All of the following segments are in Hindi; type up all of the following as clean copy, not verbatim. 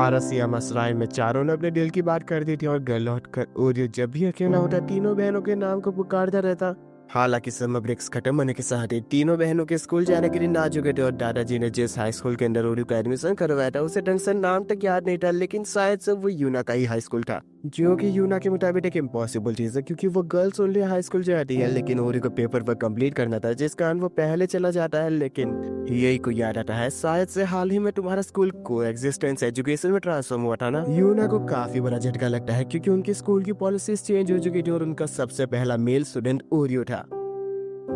हारसिया मसराइन में चारों ने अपने दिल की बात कर दी थी और घर लौट कर ओरियो जब भी अकेला होता तीनों बहनों के नाम को पुकारता रहता। हालांकि समर ब्रेक्स खत्म होने के साथ ही तीनों बहनों के स्कूल जाने के लिए ना चुके थे और दादाजी ने जिस हाई स्कूल के अंदर ओरियो का एडमिशन करवाया था उसे ढंग से नाम तक याद नहीं था, लेकिन शायद से वो यूना का ही हाई स्कूल था, जो कि यूना के मुताबिक एक इम्पॉसिबल चीज है क्योंकि वो गर्ल्स ओनली हाई स्कूल जाती है। लेकिन ओरियो को पेपर वर्क कंप्लीट करना था जिस कारण वो पहले चला जाता है। लेकिन यही को याद आता है शायद से हाल ही में तुम्हारा स्कूल को एग्जिस्टेंस एजुकेशन में ट्रांसफॉर्म हुआ था ना। यूना को काफी बड़ा झटका लगता है क्योंकि उनके स्कूल की पॉलिसीज चेंज हो चुकी थी और उनका सबसे पहला मेल स्टूडेंट ओरियो था।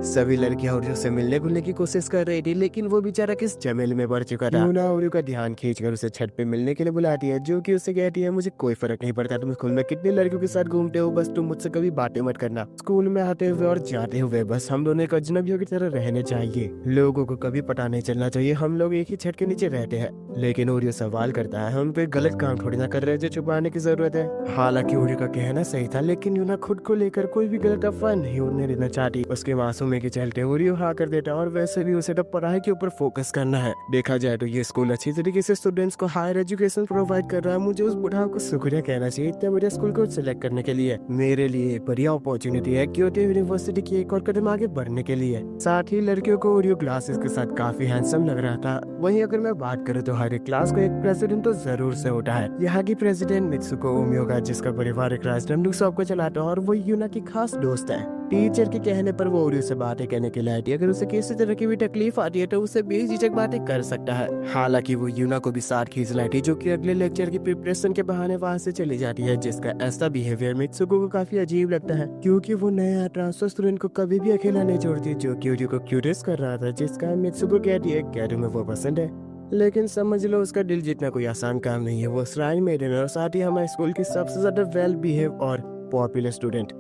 सभी लड़कियां ओरियो से मिलने घुलने की कोशिश कर रही थी, लेकिन वो बेचारा किस झमेले में पड़ चुका था। यूना ओरियो का ध्यान खींचकर उसे छत पे मिलने के लिए बुलाती है, जो कि उसे कहती है मुझे कोई फर्क नहीं पड़ता तुम स्कूल में कितनी लड़कियों के साथ घूमते हो, बस तुम मुझसे कभी बातें मत करना। स्कूल में आते हुए और जाते हुए बस हम दोनों एक अजनबियों की तरह रहने चाहिए। लोगों को कभी पता नहीं चलना चाहिए हम लोग एक ही छत के नीचे रहते हैं। लेकिन ओरियो सवाल करता है हम पे गलत काम थोड़ी ना कर रहे जो छुपाने की जरूरत है। हालांकि ओरियो का कहना सही था, लेकिन यूना खुद को लेकर कोई भी गलत अफवाह नहीं उड़ने देना चाहती। उसके मासूमे के चलते ओरियो हाँ कर देता और वैसे भी उसे तो पढ़ाई के ऊपर फोकस करना है। देखा जाए तो ये स्कूल अच्छी तरीके से स्टूडेंट्स को हायर एजुकेशन प्रोवाइड कर रहा है। मुझे उस बुढ़ाओ को शुक्रिया कहना चाहिए इतने बढ़िया स्कूल को सिलेक्ट करने के लिए। मेरे लिए बढ़िया अपॉर्चुनिटी है क्योंकि यूनिवर्सिटी की एक और कदम आगे बढ़ने के लिए। साथ ही लड़कियों को ओरियो ग्लासेस के साथ काफी हैंडसम लग रहा था। वहीं अगर मैं बात करूँ तो हर एक क्लास को एक प्रेसिडेंट तो जरूर से होता है। यहाँ की प्रेसिडेंट मित्सुको ओमियोगा, जिसका परिवार एक रेस्टोरेंट शॉप को चलाता है और वो यूना की खास दोस्त है। टीचर के कहने पर वो ओरियो से बातें कहने के लिए आई थी। अगर उसे किसी तरह की भी तकलीफ आती है तो उसे बेझिझक बातें कर सकता है। हालांकि वो यूना को भी साथ खींच लाई थी, जो कि अगले लेक्चर की प्रिपरेशन के बहाने वहां से चली जाती है, जिसका ऐसा बिहेवियर मित्सुको को काफी अजीब लगता है क्योंकि वो नया ट्रांसफर स्टूडेंट को कभी भी अकेला नहीं छोड़ती, जो कि ओरियो को क्यूरियस कर रहा था। जिसका मित्सुको कहती है क्या तुम्हें वो पसंद है, लेकिन समझ लो उसका दिल जीतना कोई आसान काम नहीं है। वो श्राइन मेडन है और साथ ही हमारे स्कूल की सबसे ज्यादा वेल बिहेव और पॉपुलर स्टूडेंट।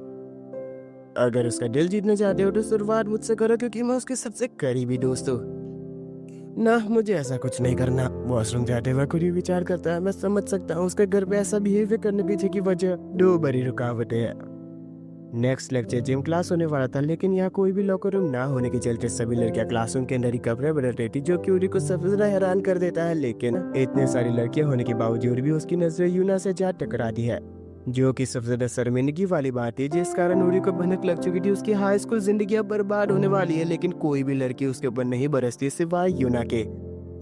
अगर उसका दिल जीतना चाहते हो तो शुरुआत मुझसे करो क्योंकि मैं उसके सबसे करीबी दोस्त हूँ ना। मुझे ऐसा कुछ नहीं करना। वॉशरूम जाते वक्त खुद ही विचार करता है। मैं समझ सकता हूँ उसके घर पे ऐसा बिहेवियर करने पीछे की वजह दो बड़ी रुकावटें हैं। नेक्स्ट लेक्चर जिम क्लास होने वाला था, लेकिन यहाँ कोई भी लॉकर रूम ना होने के चलते सभी लड़कियां क्लासरूम के अंदर ही कपड़े बदल रही थी, जो कि उरी को सबसे ज्यादा हैरान कर देता है। लेकिन इतने सारी लड़कियां होने के बावजूद भी उसकी नजरें यूना से जा टकराती है, जो कि सबसे ज्यादा शर्मिंदगी वाली बात है, जिस कारण उरी को भनक लग चुकी थी उसकी हाई स्कूल जिंदगी अब बर्बाद होने वाली है। लेकिन कोई भी लड़की उसके ऊपर नहीं बरसती सिवाय यूना के।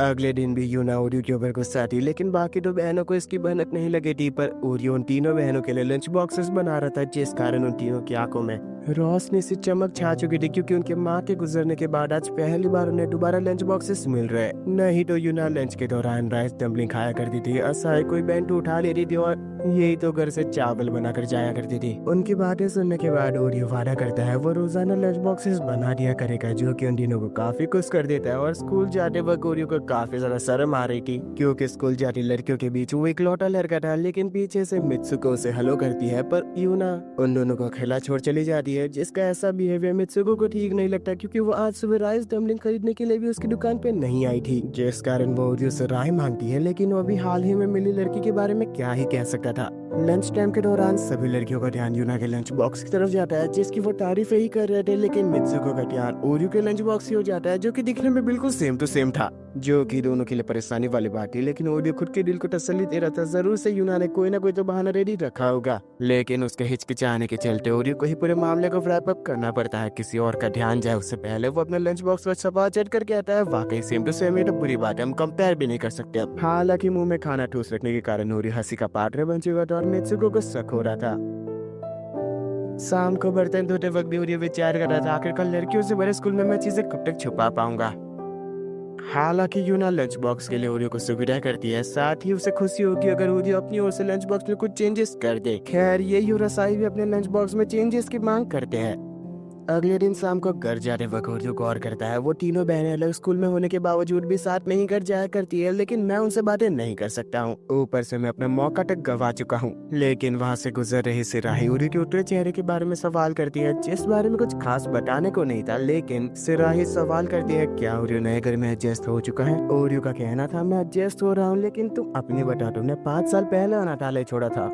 अगले दिन भी यूना ओरियो के ऊपर गुस्सा थी, लेकिन बाकी दो बहनों को इसकी भनक नहीं लगी थी। पर ओरियो उन तीनों बहनों के लिए लंच बॉक्सेस बना रहा था, जिस कारण उन तीनों की आंखों में रोशनी से चमक छा चुकी थी क्योंकि उनके माँ के गुजरने के बाद आज पहली बार उन्हें दोबारा लंच बॉक्सेस मिल रहे। नहीं तो यूना लंच के दौरान राइस डम्पलिंग खाया करती थी, असाई कोई बैंड उठा लेती थी और यही तो घर से चावल बनाकर जाया करती थी। उनकी बातें सुनने के बाद ओरियो वादा करता है वो रोजाना लंच बॉक्सेस बना दिया करेगा, जो कि उन तीनों को काफी खुश कर देता है। और स्कूल जाते वक्त ओरियो को काफी ज्यादा शर्म आ रही थी क्योंकि स्कूल जाती लड़कियों के बीच वो इकलौता लड़का था। लेकिन पीछे से मित्सुको उसे हेलो करती है, पर यूना उन दोनों को अकेला छोड़ चली जाती है, जिसका ऐसा बिहेवियर मित्सुको को ठीक नहीं लगता क्योंकि वो आज सुबह राइस डम्पलिंग खरीदने के लिए भी उसकी दुकान पे नहीं आई थी, जिस कारण वो ओरियो से राय मांगती है। लेकिन वो अभी हाल ही में मिली लड़की के बारे में क्या ही कह सकता था। लंच टाइम के दौरान सभी लड़कियों का ध्यान यूना के लंच बॉक्स की तरफ जाता है, जिसकी वो तारीफ ही कर रहे थे। लेकिन मित्सुको का ध्यान ओरियो के लंच बॉक्स ही हो जाता है, जो कि दिखने में बिल्कुल सेम टू सेम था, जो कि दोनों के लिए परेशानी वाली बात थी। लेकिन ओरियो खुद के दिल को तसल्ली दे रहा था, जरूर से यूना ने कोई ना कोई तो बहाना रेडी रखा होगा। लेकिन उसके हिचकिचाने के चलते ओरियो को ही पूरे मामले को रैप अप करना पड़ता है। किसी और का ध्यान जाए उससे पहले वो अपने लंच बॉक्स पर छपा चेक करके आता है। वाकई सेम टू सेम, ये तो बुरी बात है, हम कंपेयर भी नहीं कर सकते अब। हालांकि मुंह में खाना ठूस रखने के कारण ओरियो हंसी का पात्र बन चुका था और मित्सुको को शक हो रहा था। शाम को बर्तन धोते वक्त भी ओरियो विचार कर रहा था आखिरकार लड़कियों से बड़े स्कूल में मैं चीजें कब तक छुपा पाऊंगा। हालांकि यूना लंच बॉक्स के लिए ओरियो को सुविधा करती है, साथ ही उसे खुशी होगी अगर ओरियो अपनी ओर से लंच बॉक्स में कुछ चेंजेस कर दे। खैर यही और असाई भी अपने लंच बॉक्स में चेंजेस की मांग करते हैं। अगले दिन शाम को घर जाते वक्त ओरियो गौर करता है वो तीनों बहनें अलग स्कूल में होने के बावजूद भी साथ में ही घर जाया करती है, लेकिन मैं उनसे बातें नहीं कर सकता हूँ। ऊपर से मैं अपना मौका तक गवा चुका हूँ। लेकिन वहाँ से गुजर रही सिराही ओरियो के उतरे चेहरे के बारे में सवाल करती है, जिस बारे में कुछ खास बताने को नहीं था। लेकिन सिराही सवाल करती है क्या ओरियो नए घर में एडजस्ट हो चुका है। ओरियो का कहना था मैं एडजस्ट हो रहा हूँ, लेकिन तुम अपनी बता, तुमने 5 साल पहले अनाथालय छोड़ा था।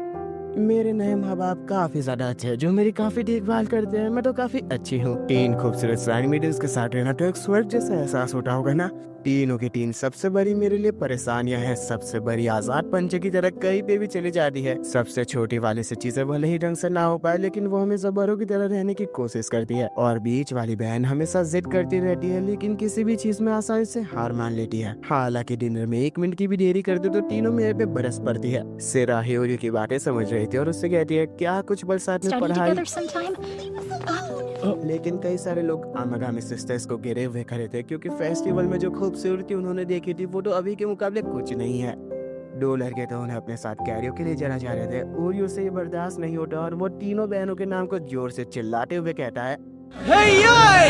मेरे नए माँ बाप काफी ज्यादा अच्छे हैं, जो मेरी काफी देखभाल करते हैं। मैं तो काफी अच्छी हूँ। 3 खूबसूरत साइड मीडियम्स के साथ रहना तो एक स्वर्ग जैसा एहसास होता होगा ना। तीनों की तीन सबसे बड़ी मेरे लिए परेशानियां हैं। सबसे बड़ी आजाद पंछी की तरह कहीं पे भी चली जाती है। सबसे छोटी वाली से चीजें भले ही ढंग से ना हो पाए, लेकिन वो हमेशा बड़ों की तरह रहने की कोशिश करती है। और बीच वाली बहन हमेशा जिद करती रहती है, लेकिन किसी भी चीज में आसानी से हार मान लेती है। हालांकि डिनर में 1 मिनट की भी देरी कर दो तो तीनों मेरे पे बरस पड़ती है। सिरा ओरियो की बातें समझ रही थी और उससे कहती है, क्या कुछ पल साथ में Study पढ़ाई। together sometime? लेकिन कई सारे लोग आमागामी सिस्टर्स को घेरे हुए खड़े थे, क्योंकि फेस्टिवल में जो खूबसूरती उन्होंने देखी थी वो तो अभी के मुकाबले कुछ नहीं है। 2 लड़के तो उन्हें अपने साथ कैरियो के लिए जाना चाह रहे थे। ओरियो से ये बर्दाश्त नहीं होता और वो तीनों बहनों के नाम को जोर से चिल्लाते हुए कहता है, Hey Yai!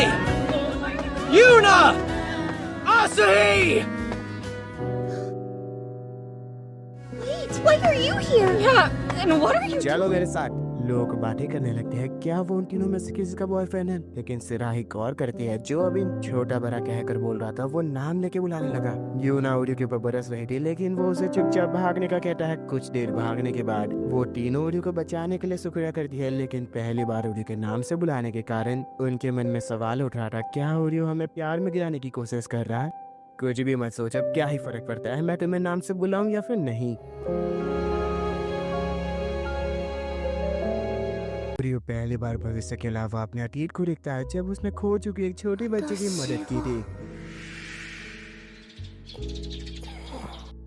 Yuna! Asahi! Wait, why are you here? Yeah, and what are you चलो मेरे साथ। लोग बातें करने लगते हैं, क्या वो उन तीनों में से किसी का बॉयफ्रेंड है। लेकिन सिराही गौर करती है, जो अभी छोटा बड़ा कहकर बोल रहा था वो नाम लेके बुलाने लगा। यूना ओरियो के ऊपर बरस रही थी, लेकिन वो उसे चुपचाप भागने का कहता है। कुछ देर भागने के बाद वो तीनों ओरियो को बचाने के लिए शुक्रिया करती है, लेकिन पहली बार ओरियो के नाम से बुलाने के कारण उनके मन में सवाल उठ रहा था, क्या ओरियो हमें प्यार में गिराने की कोशिश कर रहा है। कुछ भी मत सोच, अब क्या ही फर्क पड़ता है, मैं तुम्हें नाम से बुलाऊं या फिर नहीं। ओरियो पहली बार भविष्य के अलावा अपने अतीत को देखता है, जब उसने खो चुकी एक छोटी बच्ची की मदद की थी।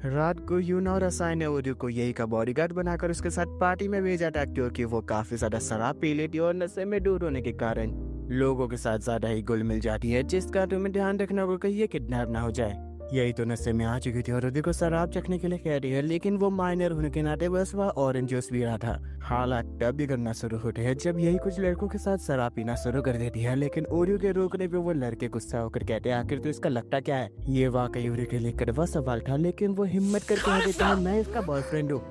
रात को यूना और असाई ने ओरियो को यही का बॉडीगार्ड बनाकर उसके साथ पार्टी में भेजा था, क्योंकि वो काफी ज्यादा शराब पी लेती और नशे में दूर होने के कारण लोगों के साथ ज्यादा ही घुल मिल जाती है, जिसका तुम्हें ध्यान रखना होगा कि ये किडनैप ना हो जाए। यही तो नशे में आ चुकी थी और ओरियो को शराब चखने के लिए कह रही है, लेकिन वो माइनर होने के नाते बस वह ऑरेंज जूस पी रहा था। हालात तब भी करना शुरू होते हैं जब यही कुछ लड़कों के साथ शराब पीना शुरू कर देती है, लेकिन ओरियो के रोकने पे वो लड़के गुस्सा होकर कहते हैं, आखिर तो इसका लगता क्या है। ये वाकई ओरियो के लिए कड़वा सवाल था, लेकिन वो हिम्मत करके कह देता है, मैं इसका बॉयफ्रेंड हूँ,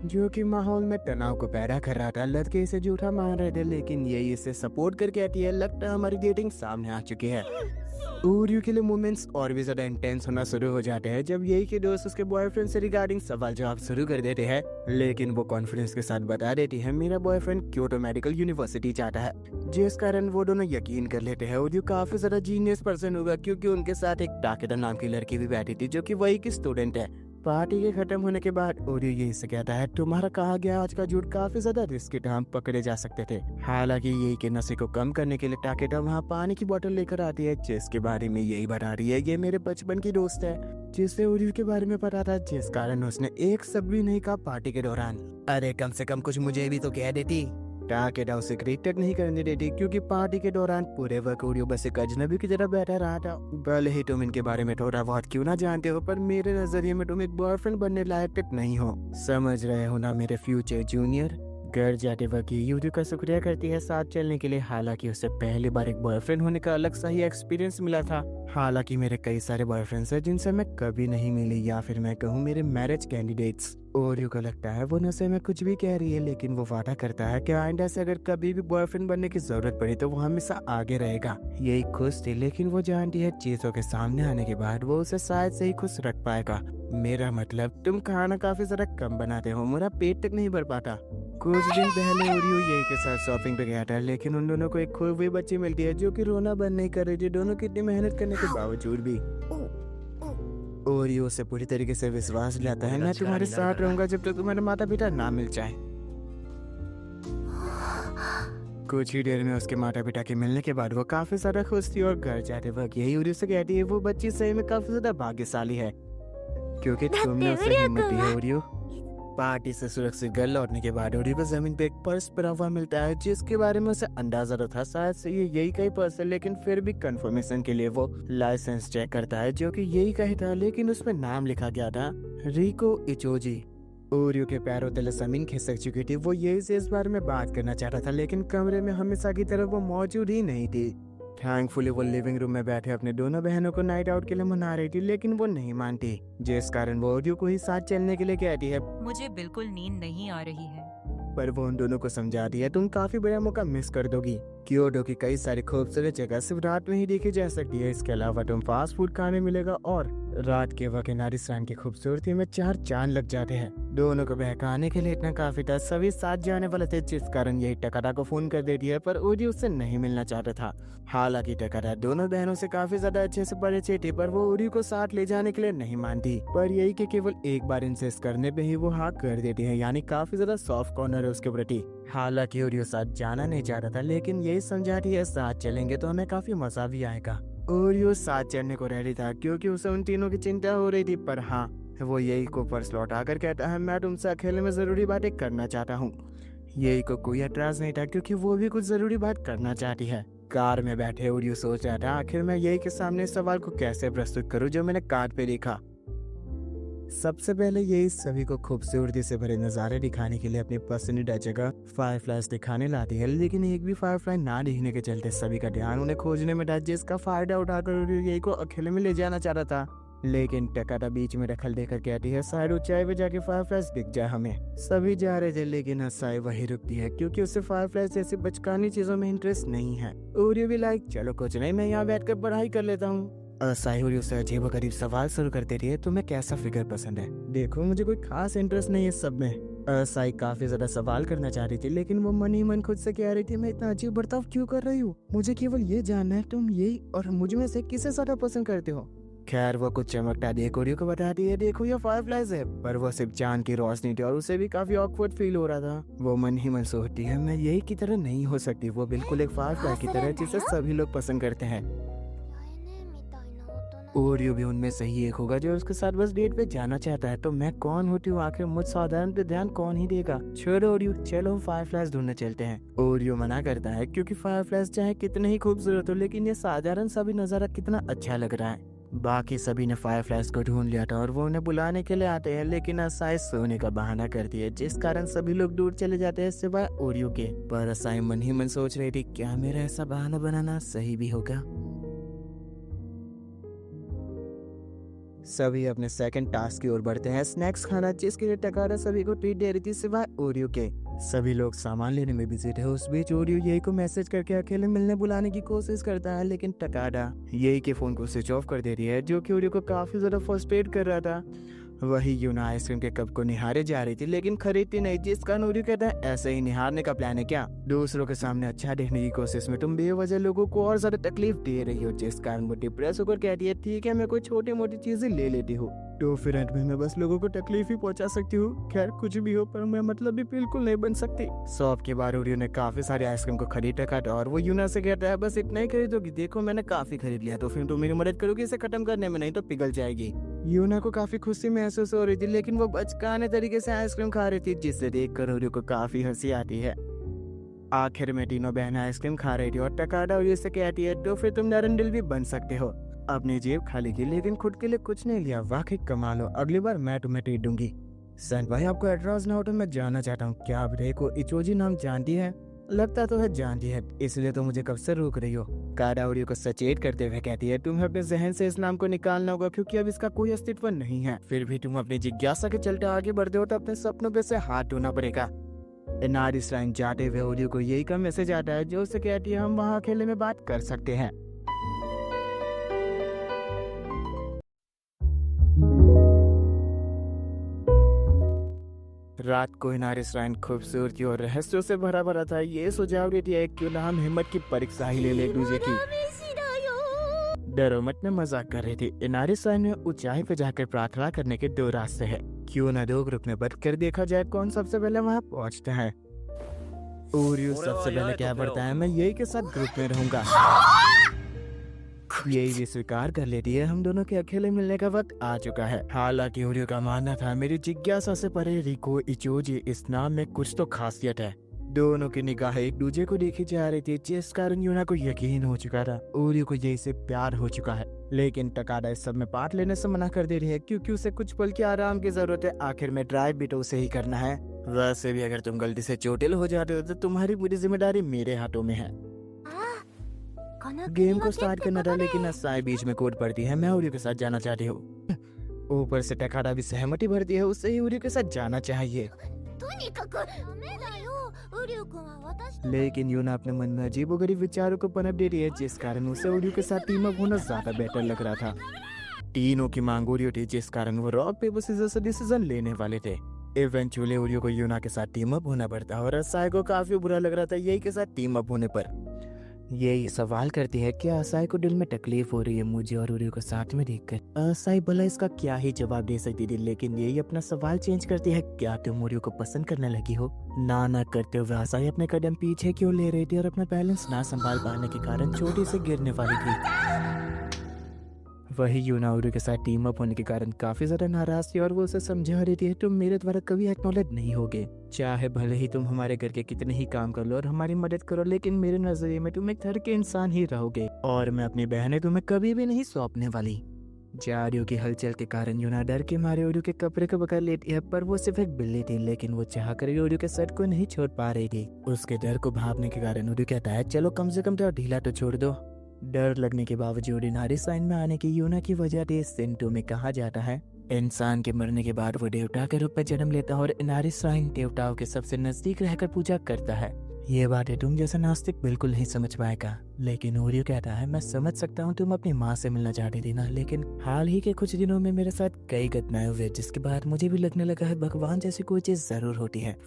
जो कि माहौल में तनाव को पैदा कर रहा था। लड़के इसे झूठा मान रहे थे, लेकिन यही इसे सपोर्ट कर कहती है, लगता है हमारी डेटिंग सामने आ चुकी है। ओरियो के लिए मोमेंट्स और भी ज्यादा इंटेंस होना शुरू हो जाते हैं जब यही के दोस्त उसके बॉयफ्रेंड से रिगार्डिंग सवाल जवाब शुरू कर देते हैं, लेकिन वो कॉन्फिडेंस के साथ बता देती है, मेरा बॉयफ्रेंड क्योटो मेडिकल यूनिवर्सिटी चाहता है, जिस कारण वो दोनों यकीन कर लेते हैं ओरियो काफी ज्यादा जीनियस पर्सन होगा, क्योंकि उनके साथ एक टाकेदा नाम की लड़की भी बैठी थी, जो कि वही की स्टूडेंट है। पार्टी के खत्म होने के बाद ओरियो यही से कहता है, तुम्हारा कहा गया आज का झूठ काफी ज्यादा रिस्की था, हम पकड़े जा सकते थे। हालांकि यही के नशे को कम करने के लिए टाकेटा वहाँ पानी की बोतल लेकर आती है, जिसके बारे में यही बता रही है, ये मेरे बचपन की दोस्त है, जिसे ओरियो के बारे में पता था, जिस कारण उसने एक शब्द भी नहीं कहा पार्टी के दौरान। अरे कम से कम कुछ मुझे भी तो कह देती। टाकेटा उसे ग्रीट तक नहीं करने देती, क्योंकि पार्टी के दौरान पूरे वक्त ओरियो बस एक अजनबी की तरह बैठा रहा था। भले ही तुम इनके बारे में थोड़ा बहुत क्यों ना जानते हो, पर मेरे नजरिए में तुम एक बॉयफ्रेंड बनने लायक तक नहीं हो। समझ रहे हो ना मेरे फ्यूचर जूनियर। घर जाते वक्त ओरियो का शुक्रिया करती है साथ चलने के लिए। हालांकि उसे पहली बार एक बॉयफ्रेंड होने का अलग सा ही एक्सपीरियंस मिला था। हालांकि मेरे कई सारे बॉयफ्रेंड्स हैं जिनसे मैं कभी नहीं मिली, या फिर मैं कहूँ मेरे मैरिज कैंडिडेट्स। ओरियो को लगता है वो नशे में कुछ भी कह रही है, लेकिन वो वादा करता है कि आइंदा से अगर कभी भी बॉयफ्रेंड बनने की जरूरत पड़ी तो वो हमेशा आगे रहेगा। यही खुश थी, लेकिन वो जानती है चीजों के सामने आने के बाद वो उसे शायद से ही खुश रख पाएगा। मेरा मतलब, तुम खाना काफी ज्यादा कम बनाते हो, मेरा पेट तक नहीं भर पाता। कुछ दिन पहले ओरियो यही के साथ शॉपिंग पे गया था, लेकिन उन दोनों को एक खोई हुई बच्ची मिलती है, जो कि रोना बंद नहीं कर रही थी, दोनों की इतनी मेहनत करने के बावजूद भी। ओरियो से पूरी तरीके से विश्वास दिलाता है, मैं तुम्हारे साथ रहूंगा जब तक तुम्हारे माता पिता ना मिल जाए। कुछ ही देर में उसके माता पिता के मिलने के बाद वो काफी ज्यादा खुश थी और घर जाते वक्त यही ओरियो से कहती है, वो बच्ची सही में काफी ज्यादा भाग्यशाली है, क्योंकि तुमने उसे हिम्मत दी है। ओरियो पार्टी से सुरक्षित घर लौटने के बाद ओरियो को जमीन पे एक पर्स पड़ा हुआ मिलता है, जिसके बारे में उसे अंदाजा तो था शायद से ये यही का ही पर्स है, लेकिन फिर भी कंफर्मेशन के लिए वो लाइसेंस चेक करता है, जो कि यही का ही था, लेकिन उसमें नाम लिखा गया था रिको इचोजी। ओरियो के पैरों तले जमीन खिसक चुकी थी। वो यही से इस बारे में बात करना चाहता था, लेकिन कमरे में हमेशा की तरह वो मौजूद ही नहीं थी। थैंकफुली वो लिविंग रूम में बैठे अपने दोनों बहनों को नाइट आउट के लिए मना रही थी, लेकिन वो नहीं मानती, जिस कारण वो ओरियो को ही साथ चलने के लिए कहती है। मुझे बिल्कुल नींद नहीं आ रही है। पर वो उन दोनों को समझाती है, तुम काफी बड़ा मौका मिस कर दोगी। क्योटो की कई सारी खूबसूरत जगह सिर्फ रात में ही देखी जा सकती है, इसके अलावा तुम फास्ट फूड खाने मिलेगा और रात के वक्त नारिसान की खूबसूरती में चार चांद लग जाते हैं। दोनों को बहकाने के लिए इतना काफी था, सभी साथ जाने वाले थे, जिस कारण यही टकारा को फोन कर देती है, पर ओरी उससे नहीं मिलना चाहता था। हालांकि टकारा दोनों बहनों से काफी ज्यादा अच्छे से परिचित थी, पर वो ओरी को साथ ले जाने के लिए नहीं मानती। पर यही कि केवल एक बार इंसिस्ट करने पे ही वो हाँ कर देती है, यानी काफी ज्यादा सॉफ्ट कॉर्नर है उसके प्रति। हालांकि ओरियो साथ जाना नहीं चाहता था, लेकिन यही समझाती है साथ चलेंगे तो हमें काफी मजा भी आएगा। ओरियो साथ चलने को रेडी था क्योंकि उसे उन तीनों की चिंता हो रही थी, पर हाँ वो यही को पर्स लौटाकर कहता है मैं तुमसे अकेले में जरूरी बातें करना चाहता हूँ। यही को कोई एतराज नहीं था क्योंकि वो भी कुछ जरूरी बात करना चाहती है। कार में बैठे ओरियो सोच रहा था आखिर मैं यही के सामने इस सवाल को कैसे प्रस्तुत करूँ जो मैंने कार्ड पे लिखा। सबसे पहले यही सभी को खूबसूरती से भरे नज़ारे दिखाने के लिए अपनी पसंदीदा जगह फायरफ्लाइज दिखाने लाती है, लेकिन एक भी फायरफ्लाई ना दिखने के चलते सभी का ध्यान उन्हें खोजने में था, जिसका फायदा उठाकर यही को अकेले में ले जाना चाहता था। लेकिन टकारा बीच में दखल देकर कहती है शायद ऊंचाई पे जाके फायरफ्लाइज दिख जाए हमें। सभी जा रहे थे लेकिन असाई वही रुकती है क्योंकि उसे फायरफ्लाइज जैसी बचकानी चीजों में इंटरेस्ट नहीं है। ओरियो भी लाइक चलो कुछ नहीं, मैं यहाँ बैठ कर पढ़ाई कर लेता हूँ। असाई ओरियो से अजीबोगरीब सवाल शुरू करते रही तुम्हें कैसा फिगर पसंद है। देखो मुझे कोई खास इंटरेस्ट नहीं है सब में। असाई काफी ज्यादा सवाल करना चाह रही थी, लेकिन वो मन ही मन खुद से कह रही थी मैं इतना अजीब बर्ताव क्यों कर रही हूँ, मुझे केवल ये जानना है तुम यही और मुझ में से किसे ज्यादा पसंद करते हो। खैर वो कुछ चमकता देख ओरियो को बताती है देखो ये फायरफ्लाइज है, पर वो सिर्फ चांद की रोशनी थी और उसे भी काफी ऑकवर्ड फील हो रहा था। वो मन ही मन सोचती है मैं यही की तरह नहीं हो सकती, वो बिल्कुल एक फायरफ्लाई की तरह जिसे सभी लोग पसंद करते हैं। ओरियो भी उनमें से ही एक होगा जो उसके साथ बस डेट पे जाना चाहता है, तो मैं कौन होती हूँ आखिर, मुझ साधारण पे ध्यान कौन ही देगा। छोड़ो ओरियो चलो फायरफ्लाइज ढूंढने चलते हैं। ओरियो मना करता है क्योंकि फायरफ्लाइज चाहे कितने ही खूबसूरत हो, लेकिन ये साधारण सा भी नजारा कितना अच्छा लग रहा है। बाकी सभी ने फायरफ्लाइज को ढूंढ लिया था और वो उन्हें बुलाने के लिए आते हैं, लेकिन असाई सोने का बहाना करती है, जिस कारण सभी लोग दूर चले जाते हैं सिवाय ओरियो के। पर असाई मन ही मन सोच रही थी क्या मेरा ऐसा बहाना बनाना सही भी होगा। सभी अपने सेकंड टास्क की ओर बढ़ते हैं, स्नैक्स खाना, जिसके लिए टकारा सभी को ट्रीट दे रही थी सिवाय ओरियो के। सभी लोग सामान लेने में बिजी थे। उस बीच ओरियो यही को मैसेज करके अकेले मिलने बुलाने की कोशिश करता है, लेकिन टकारा यही के फोन को स्विच ऑफ कर दे रही है, जो कि ओरियो को काफी ज्यादा फ्रस्ट्रेट कर रहा था। वही यूना आइसक्रीम के कप को निहारे जा रही थी, लेकिन खरीदती नहीं, जिस कारण ओरियो कहता है ऐसे ही निहारने का प्लान है क्या, दूसरों के सामने अच्छा देखने की कोशिश में तुम बेवजह लोगों को और ज्यादा तकलीफ दे रही हो, जिस कारण वो डिप्रेस होकर कहती है ठीक है मैं कोई छोटी मोटी चीजें ले लेती हूँ, तो फिर अंत में मैं बस लोगों को तकलीफ ही पहुंचा सकती हूँ। खैर कुछ भी हो, पर मैं मतलब भी बिल्कुल नहीं बन सकती। शॉप के बाद ओरियो ने काफी सारे आइसक्रीम को खरीद रखा था और वो यूना से कहता है बस इतना ही खरीदोगी, देखो मैंने काफी खरीद लिया, तो फिर तुम मेरी मदद करोगी इसे खत्म करने में, नहीं तो पिघल जाएगी। यूना को काफी खुशी महसूस हो रही थी, लेकिन वो बचकाने तरीके से आइसक्रीम खा रही थी, जिससे देखकर ओरियो को काफी हंसी आती है। आखिर में तीनों बहनें आइसक्रीम खा रही थी और टकारा ओरियो से कहती है तो फिर तुम नरंडिल भी बन सकते हो। अपनी जेब खाली की लेकिन खुद के लिए कुछ नहीं लिया, वाकई कमाल हो, अगली बार मैं तुम्हें ट्रीट दूंगी। सन भाई आपको एतराज ना हो तो मैं जानना चाहता हूँ क्या आप रे को इचोजी नाम जानती है? लगता तो है जानती है, इसलिए तो मुझे कब से रोक रही हो। कारा ओरियो को सचेत करते हुए कहती है तुम्हें अपने जहन से इस नाम को निकालना होगा क्योंकि अब इसका कोई अस्तित्व नहीं है, फिर भी तुम अपनी जिज्ञासा के चलते आगे बढ़ते हो तो अपने सपनों पे से हाथ धोना पड़ेगा। नारिसान जाते हुए ओरियो को यही का मैसेज आता है जो उसे कहती है हम वहाँ अकेले में बात कर सकते हैं। रात को नारिसान खूबसूरती और रहस्यों से भरा भरा था। ये सुझाव देती है क्यों ना हम हिम्मत की परीक्षा ही ले ले एक दूसरे की। डरो मत में मजाक कर रही थी। नारिसान ने ऊंचाई पे जाकर प्रार्थना करने के दो रास्ते हैं, क्यों ना दो ग्रुप में बंटकर देखा जाए कौन सबसे पहले वहाँ पहुँचता है। ओरियो सबसे पहले क्या बढ़ता है मैं यही के साथ ग्रुप में रहूंगा। यही भी स्वीकार कर लेती है हम दोनों के अकेले मिलने का वक्त आ चुका है। हालांकि ओरियो का मानना था मेरी जिज्ञासा से परे रिको इचोजी इस नाम में कुछ तो खासियत है। दोनों की निगाह एक दूसरे को देखी जा रही थी, जिस कारण यूना को यकीन हो चुका था ओरियो को यही से प्यार हो चुका है। लेकिन टकारा इस सब में पार्ट लेने से मना कर दे रही है क्योंकि उसे कुछ पल के आराम की जरूरत है, आखिर में ड्राइव भी तो उसे ही करना है। वैसे भी अगर तुम गलती से चोटिल हो जाते हो तो तुम्हारी पूरी जिम्मेदारी मेरे हाथों में है। गेम को स्टार्ट करना था, लेकिन असाई बीच में कूद पड़ती है मैं ओरियो के साथ जाना चाहती हूँ। ऊपर से टकारा भी सहमति भरती है, उससे ही ओरियो के साथ जाना चाहिए। लेकिन यूना अपने मन में अजीबोगरीब विचारों को पनप दे रही है, जिस कारण उसे ओरियो के साथ टीम अप होना ज्यादा बेहतर लग रहा था। तीनों की मांग ओरियो थी, जिस कारण वो रॉक पेपर सीजर से डिसीजन लेने वाले थे। इवेंचुअली ओरियो को यूना के साथ टीम अप होना पड़ता और असाई को काफी बुरा लग रहा था यही के साथ टीम अप होने पर। यही सवाल करती है कि असाई को दिल में तकलीफ हो रही है मुझे और ओरियो को साथ में देखकर। असाई भला इसका क्या ही जवाब दे सकती थी, लेकिन यही अपना सवाल चेंज करती है, क्या तुम ओरियो को पसंद करने लगी हो? ना करते हुए असाई अपने कदम पीछे क्यों ले रही थी और अपना बैलेंस ना संभाल पाने के कारण चोटी से गिरने वाली थी। वही यूना ओरियो के साथ टीम अप होने के कारण काफी ज्यादा नाराज थी और वो उसे समझा रही थी, तुम मेरे द्वारा कभी एक्नॉलेज नहीं होगे, चाहे भले ही तुम हमारे घर के कितने ही काम कर लो और हमारी मदद करो, लेकिन मेरे नजरिए में तुम एक घर के इंसान ही रहोगे और मैं अपनी बहनें तुम्हें कभी भी नहीं सौंपने वाली। जारियो की हलचल के कारण यूना डर के मारे ओरियो के कपड़े को पकड़ लेती है, पर वो सिर्फ एक बिल्ली थी, लेकिन वो चाहकर भी ओरियो के सर को नहीं छोड़ पा रही थी। उसके डर को भापने के कारण ओरियो कहता है, चलो कम से कम तो ढीला तो छोड़ दो। डर लगने के बावजूद इनारी साइन में आने की यूना की वजह थी। सिंटो में कहा जाता है इंसान के मरने के बाद वो देवता के रूप में जन्म लेता है और इनारी साइन देवताओं के सबसे नजदीक रहकर पूजा करता है। ये बातें तुम जैसा नास्तिक बिल्कुल नहीं समझ पाएगा, लेकिन ओरियो कहता है, मैं समझ सकता हूँ तुम अपनी माँ से मिलना चाहती थी ना, लेकिन हाल ही के कुछ दिनों में मेरे साथ कई घटनाएं हुई जिसके बाद मुझे भी लगने लगा है भगवान जैसी कोई चीज जरूर होती है।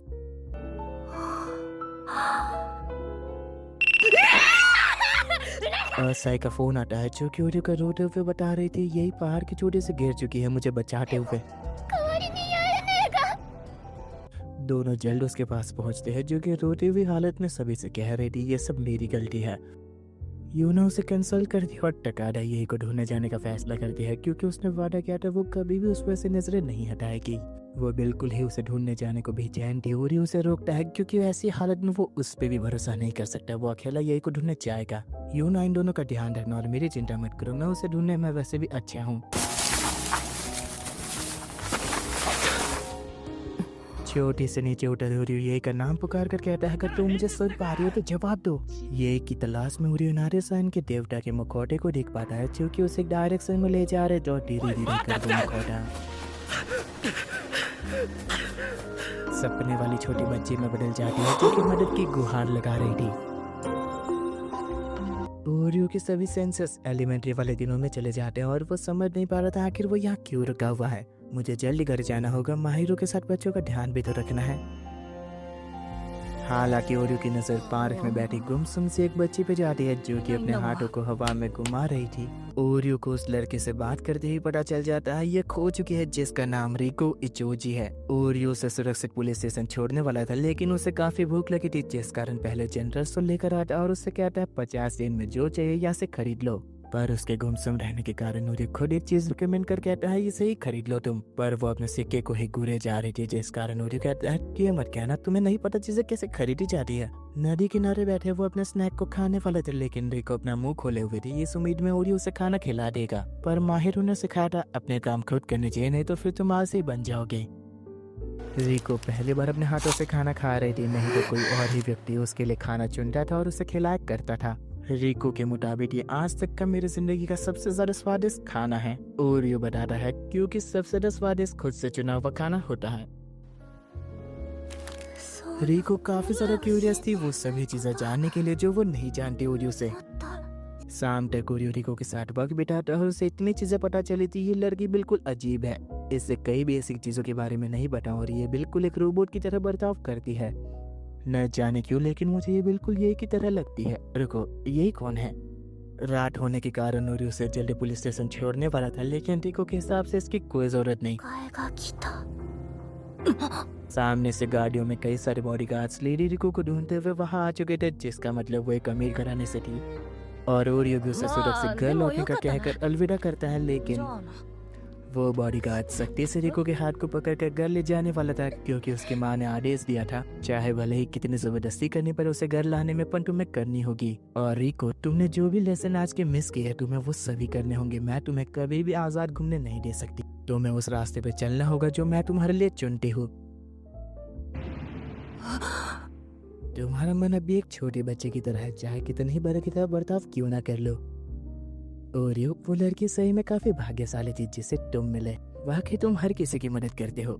असाई का फोन आता है जो कि ओरियो को रोते हुए बता रही थी यही पहाड़ की चोटी से गिर चुकी है मुझे बचाते हुए। दोनों जल्द उसके पास पहुंचते हैं जो कि रोती हुई हालत में सभी से कह रही थी ये सब मेरी गलती है। यूना उसे कंसल्ट करती है और टकाडा यही को ढूंढने जाने का फैसला करती है, क्योंकि उसने वादा किया था वो कभी भी उस पर से नजरें नहीं हटाएगी। वो बिल्कुल ही उसे ढूंढने जाने को बेचैन थी। ओरियो उसे रोकता है क्योंकि ऐसी हालत में वो उस पर भी भरोसा नहीं कर सकता, वो अकेला यही को ढूंढने जाएगा। यूना इन दोनों का ध्यान रखना और मेरी चिंता मत करो, मैं उसे ढूंढने में वैसे भी अच्छा हूँ। छोटी से नीचे उतर ओरियो यही का नाम पुकार कर कहता है, अगर तुम मुझे सुन पा रही हो तो जवाब दो। यही की तलाश में ओरियो इनारी साइन के देवता के मुखौटे को देख पाता है जो कि उसे एक डायरेक्शन में ले जा रहे जो धीरे धीरे कर वो मुखौटा सपने वाली छोटी बच्ची में बदल जाती है जो कि मदद की गुहार लगा रही थी। ओरियो के सभी सेंसेस एलिमेंट्री वाले दिनों में चले जाते हैं और वो समझ नहीं पा रहा था आखिर वो यहाँ क्यों रुका हुआ है। मुझे जल्दी घर जाना होगा, माहिरो के साथ बच्चों का ध्यान भी तो रखना है। हालांकि ओरियो की नजर पार्क में बैठी गुमसुम सी एक बच्ची पे जाती है जो कि अपने हाथों को हवा में घुमा रही थी। ओरियो को उस लड़के से बात करते ही पता चल जाता है ये खो चुकी है जिसका नाम रिको इचोजी है। ओरियो उसे सुरक्षित पुलिस स्टेशन छोड़ने वाला था, लेकिन उसे काफी भूख लगी थी जिस कारण पहले जनरल स्टोर लेकर आता और उससे कहता है 50 दिन में जो चाहिए यहाँ से खरीद लो। पर उसके गुमसुम रहने के कारण ओरियो खुद एक चीज रिकमेंड कर कहता है इसे ही खरीद लो तुम, पर वो अपने सिक्के को ही घूरे जा रही थी जिस कारण ओरियो कहता है कि मत कहना तुम्हें नहीं पता चीजें कैसे खरीदी जाती है। नदी किनारे बैठे वो अपने स्नैक को खाने वाले थे, लेकिन रिको अपना मुंह खोले हुए थे इस उम्मीद में ओरियो उसे खाना खिला देगा, पर माहिर उन्हें सिखाया था अपने काम खुद करने चाहिए नहीं तो फिर तुम आलसी बन जाओगे। रिको पहली बार अपने हाथों से खाना खा रही थी, नहीं तो कोई और ही व्यक्ति उसके लिए खाना चुनता था और उसे खिलाया करता था। रिको के मुताबिक ये आज तक का मेरी जिंदगी का सबसे ज्यादा स्वादिष्ट खाना है। ओरियो बताता है क्योंकि सबसे ज्यादा स्वादिष्ट खुद से चुना हुआ खाना होता है। रिको काफी ज्यादा क्यूरियस थी वो सभी चीजें जानने के लिए जो वो नहीं जानती ओरियो से। शाम तक ओरियो रिको के साथ वक्त बिताता और उसे इतनी चीजें पता चली थी ये लड़की बिल्कुल अजीब है, इससे कई बेसिक चीजों के बारे में नहीं पता और ये बिल्कुल एक रोबोट की तरह बर्ताव करती है। न जाने क्यों लेकिन मुझे ये बिल्कुल यही की तरह लगती है। रुको, यही कौन है? रात होने के कारण ओरियो उसे जल्दी पुलिस स्टेशन छोड़ने वाला था, लेकिन रिको के हिसाब से इसकी कोई जरूरत नहीं। सामने से गाड़ियों में कई सारे बॉडीगार्ड्स लेडी रिको को ढूंढते हुए वहां आ चुके थे, जिसका मतलब वो एक अमीर घराने से थी और ओरियो भी उसे सुरक्षित घर लौटने का कहकर अलविदा करता है, लेकिन वो बॉडीगार्ड सख्ती से रिको के हाथ को पकड़कर घर ले जाने वाला था क्योंकि उसकी माँ ने आदेश दिया था चाहे भले ही कितनी जबरदस्ती करने पर उसे घर लाने में, पर तुम्हें करनी होगी। और रिको, तुमने जो भी लेसन आज के मिस किए तुम्हें वो सभी करने होंगे। मैं तुम्हें कभी भी आजाद घूमने नहीं दे सकती, तुम्हें उस रास्ते पे चलना होगा जो मैं तुम्हारे लिए चुनती हूँ। तुम्हारा मन अभी एक छोटे बच्चे की तरह है, चाहे कितनी ही बड़े की तरह बर्ताव क्यों ना कर लो। ओरियो, वो लड़की सही में काफी भाग्यशाली थी जिसे तुम मिले, वाकई तुम हर किसी की मदद करते हो।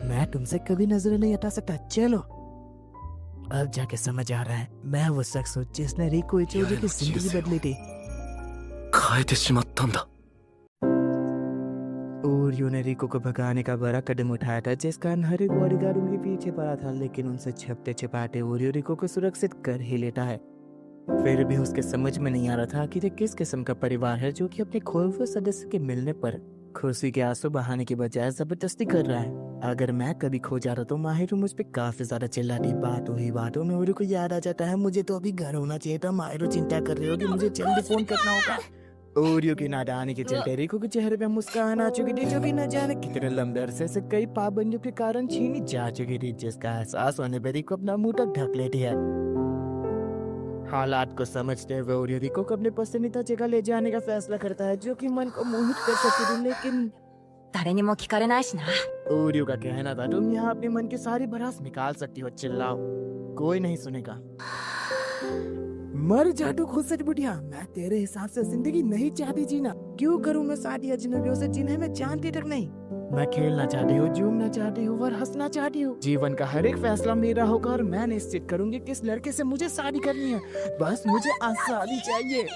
मैं तुमसे कभी नजर नहीं हटा सकता, चलो। अब जाके समझ आ रहा है, मैं वो शख्स हूँ जिसने रिको इचोजी की जिंदगी बदली थी। 変えてしまったんだ。 ओरियो ने रिको को भगाने का बड़ा कदम उठाया था, जिस कारण हर एक बॉडीगार्ड उनके पीछे पड़ा था, लेकिन उनसे छिपते छिपाते ओरियो रिको को सुरक्षित कर ही लेता है। फिर भी उसके समझ में नहीं आ रहा था कि ये किस किस्म का परिवार है जो कि अपने खोए हुए सदस्य के मिलने पर खुशी के आंसू बहाने के बजाय जबरदस्ती कर रहा है। अगर मैं कभी खो जा रहा तो माहिर मुझ पे काफी ज्यादा चिल्लाती। बातों ही बातों में ओरियो को याद आ जाता है, मुझे तो अभी घर होना चाहिए था। माहिर चिंता कर रही होगी, मुझे जल्दी फोन करना होगा। ओरियो की नादानी के चलते रिको के चेहरे पे मुस्कान आ चुकी थी, जो कि न जाने कितने लंबे अरसे से कई पाबंदियों के कारण छीनी जा चुकी थी, जिसका एहसास होने पर रिको अपना मुंह तक ढक लेती है। हालात को समझते हुए ओरियो रिको को अपने पसंदीदा जगह ले जाने का फैसला करता है, जो कि मन को मोहित कर सकती थी, लेकिन 誰にも聞かれないしな。 ओरियो का कहना था, तुम यहाँ अपने मन की सारी भड़ास निकाल सकती हो, चिल्लाओ, कोई नहीं सुनेगा। मर जा तू खुद सच बुढ़िया, मैं तेरे हिसाब से जिंदगी नहीं चाहती जीना। क्यों करूं मैं शादी अजनबियों से जिन्हें मैं जानती तक नहीं। मैं खेलना चाहती हूँ, झूमना चाहती हूँ और हंसना चाहती हूँ। जीवन का हर एक फैसला मेरा होगा और मैं निश्चित करूंगी किस लड़के से मुझे शादी करनी है। बस मुझे आजादी चाहिए।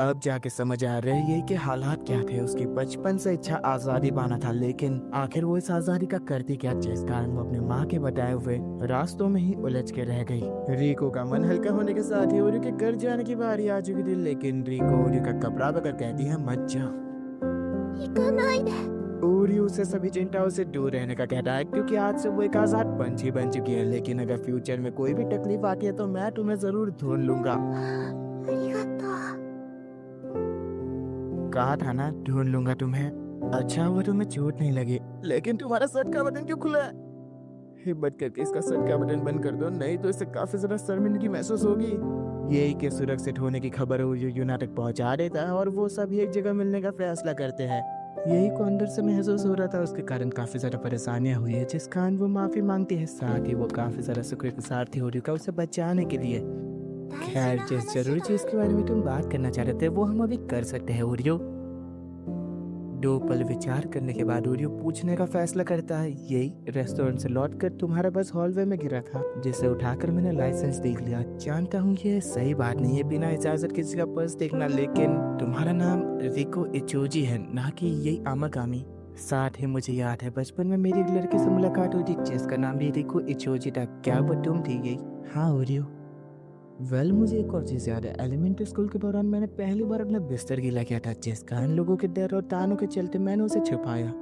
अब जाके समझ आ रही है कि हालात क्या थे। उसकी बचपन से इच्छा आजादी पाना था, लेकिन आखिर वो इस आजादी का करती क्या, जिस कारण वो अपने माँ के बताए हुए रास्तों में ही उलझ के रह गई। रिको का मन हल्का होने के साथ ही ओरियो के घर जाने की बारी आ चुकी थी, लेकिन रिको ओरियो का कपड़ा पकड़ कहती है, मत जा। 行かないで。 ओरियो उसे सभी चिंताओं से दूर रहने का कहता है, क्योंकि आज से वो एक आजाद पंछी बन चुकी है। लेकिन अगर फ्यूचर में कोई भी तकलीफ आती है तो मैं तुम्हें जरूर ढूंढ लूंगा। ありがとう。 कहा था ना ढूंढ लूंगा तुम्हें। अच्छा हुआ तुम्हें चोट नहीं लगी, लेकिन तुम्हारा शर्ट का बटन क्यों खुला है? हिम्मत करके इसका शर्ट का बटन बंद कर दो, नहीं तो इसे काफी ज्यादा शर्मिंदगी महसूस होगी। यही के सुरक्षित होने की खबर ओरियो यूना तक पहुंचा देता है और वो सभी एक जगह मिलने का फैसला करते हैं। यही को अंदर से महसूस हो रहा था, उसके कारण काफी ज्यादा परेशानियां हुई है, जिस कारण वो माफी मांगती है। साथ ही वो काफी ज्यादा शुक्र के साथ थी ओरियो का उसे बचाने के लिए। खैर, जिस जरूरी चीज के बारे में तुम बात करना चाह रहे थे वो हम अभी कर सकते हैं ओरियो। 2 पल विचार करने के बाद ओरियो पूछने का फैसला करता है, यही रेस्टोरेंट से लौटकर तुम्हारा बस हॉलवे में गिरा था, जिसे उठाकर मैंने लाइसेंस देख लिया। जानता हूँ ये सही बात नहीं है बिना इजाजत किसी का पर्स देखना, लेकिन तुम्हारा नाम रिको इचोजी है, ना कि यही आमागामी। साथ ही मुझे याद है बचपन में मेरी एक लड़की से मुलाकात हुई थी जिसका नाम भी रिको इचोजी था। क्या वो तुम थी? यही? हाँ ओरियो। वेल, मुझे एक और चीज याद है। एलिमेंट्री स्कूल के दौरान मैंने पहली बार अपना बिस्तर गीला किया था, जिस कारण लोगों के डर और तानों के चलते मैंने उसे छुपाया,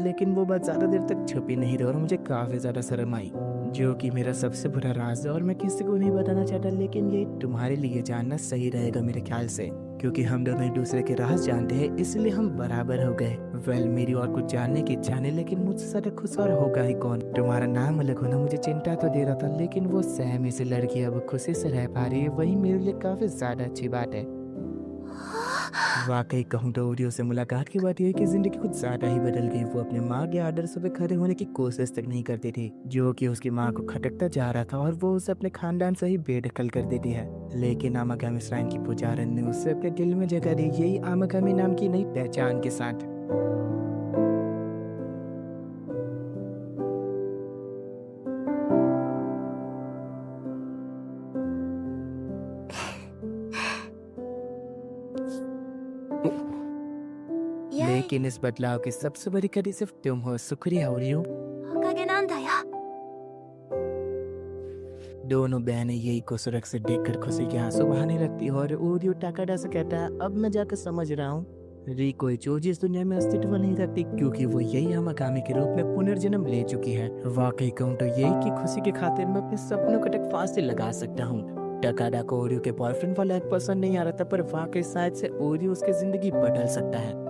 लेकिन वो बात ज्यादा देर तक छुपी नहीं रही और मुझे काफी ज्यादा शर्म आई, जो कि मेरा सबसे बुरा राज है और मैं किसी को नहीं बताना चाहता, लेकिन ये तुम्हारे लिए जानना सही रहेगा मेरे ख्याल से, क्योंकि हम दोनों एक दूसरे के राज जानते हैं, इसलिए हम बराबर हो गए। वेल, मेरी और कुछ जानने की इच्छा नहीं, लेकिन मुझसे ज्यादा खुश और होगा ही कौन। तुम्हारा नाम अलग होना मुझे चिंता तो दे रहा था, लेकिन वो सहमी से लड़की अब खुशी से रह पा रही है, वही मेरे लिए काफी ज्यादा अच्छी बात है। वाकई कहूँ तो ओरियो से मुलाकात के बाद ये कि जिंदगी कुछ ज्यादा ही बदल गई। वो अपने माँ के आदर्शों पे खड़े होने की कोशिश तक नहीं करती थी, जो कि उसकी माँ को खटकता जा रहा था, और वो उसे अपने खानदान से ही बेदखल कर देती है। लेकिन आमागामी श्राइन की पुजारन ने उसे अपने दिल में जगह दी, यही आमागामी नाम की नई पहचान के साथ। लेकिन इस बदलाव की सबसे बड़ी कड़ी सिर्फ तुम हो। शुक्रिया ओरियो। おかげなんだよ。 दोनों बहनें यही को सुरक्षित देखकर खुशी के आंसू बहाने लगती है और ओरियो टाकाडा से कहता है, अब मैं जाकर समझ रहा हूँ रिको इचोजी इस दुनिया में अस्तित्व नहीं रखती, क्योंकि वो यही आमागामी के रूप में पुनर्जन्म ले चुकी है। वाकई कहूँ तो यही की खुशी के खातिर मैं अपने सपनों को तक फांसी लगा सकता हूँ। टाकाडा को ओरियो के बॉयफ्रेंड वाला एक पसंद नहीं आ रहा था, पर वाकई शायद से ओरियो उसकी जिंदगी बदल सकता है।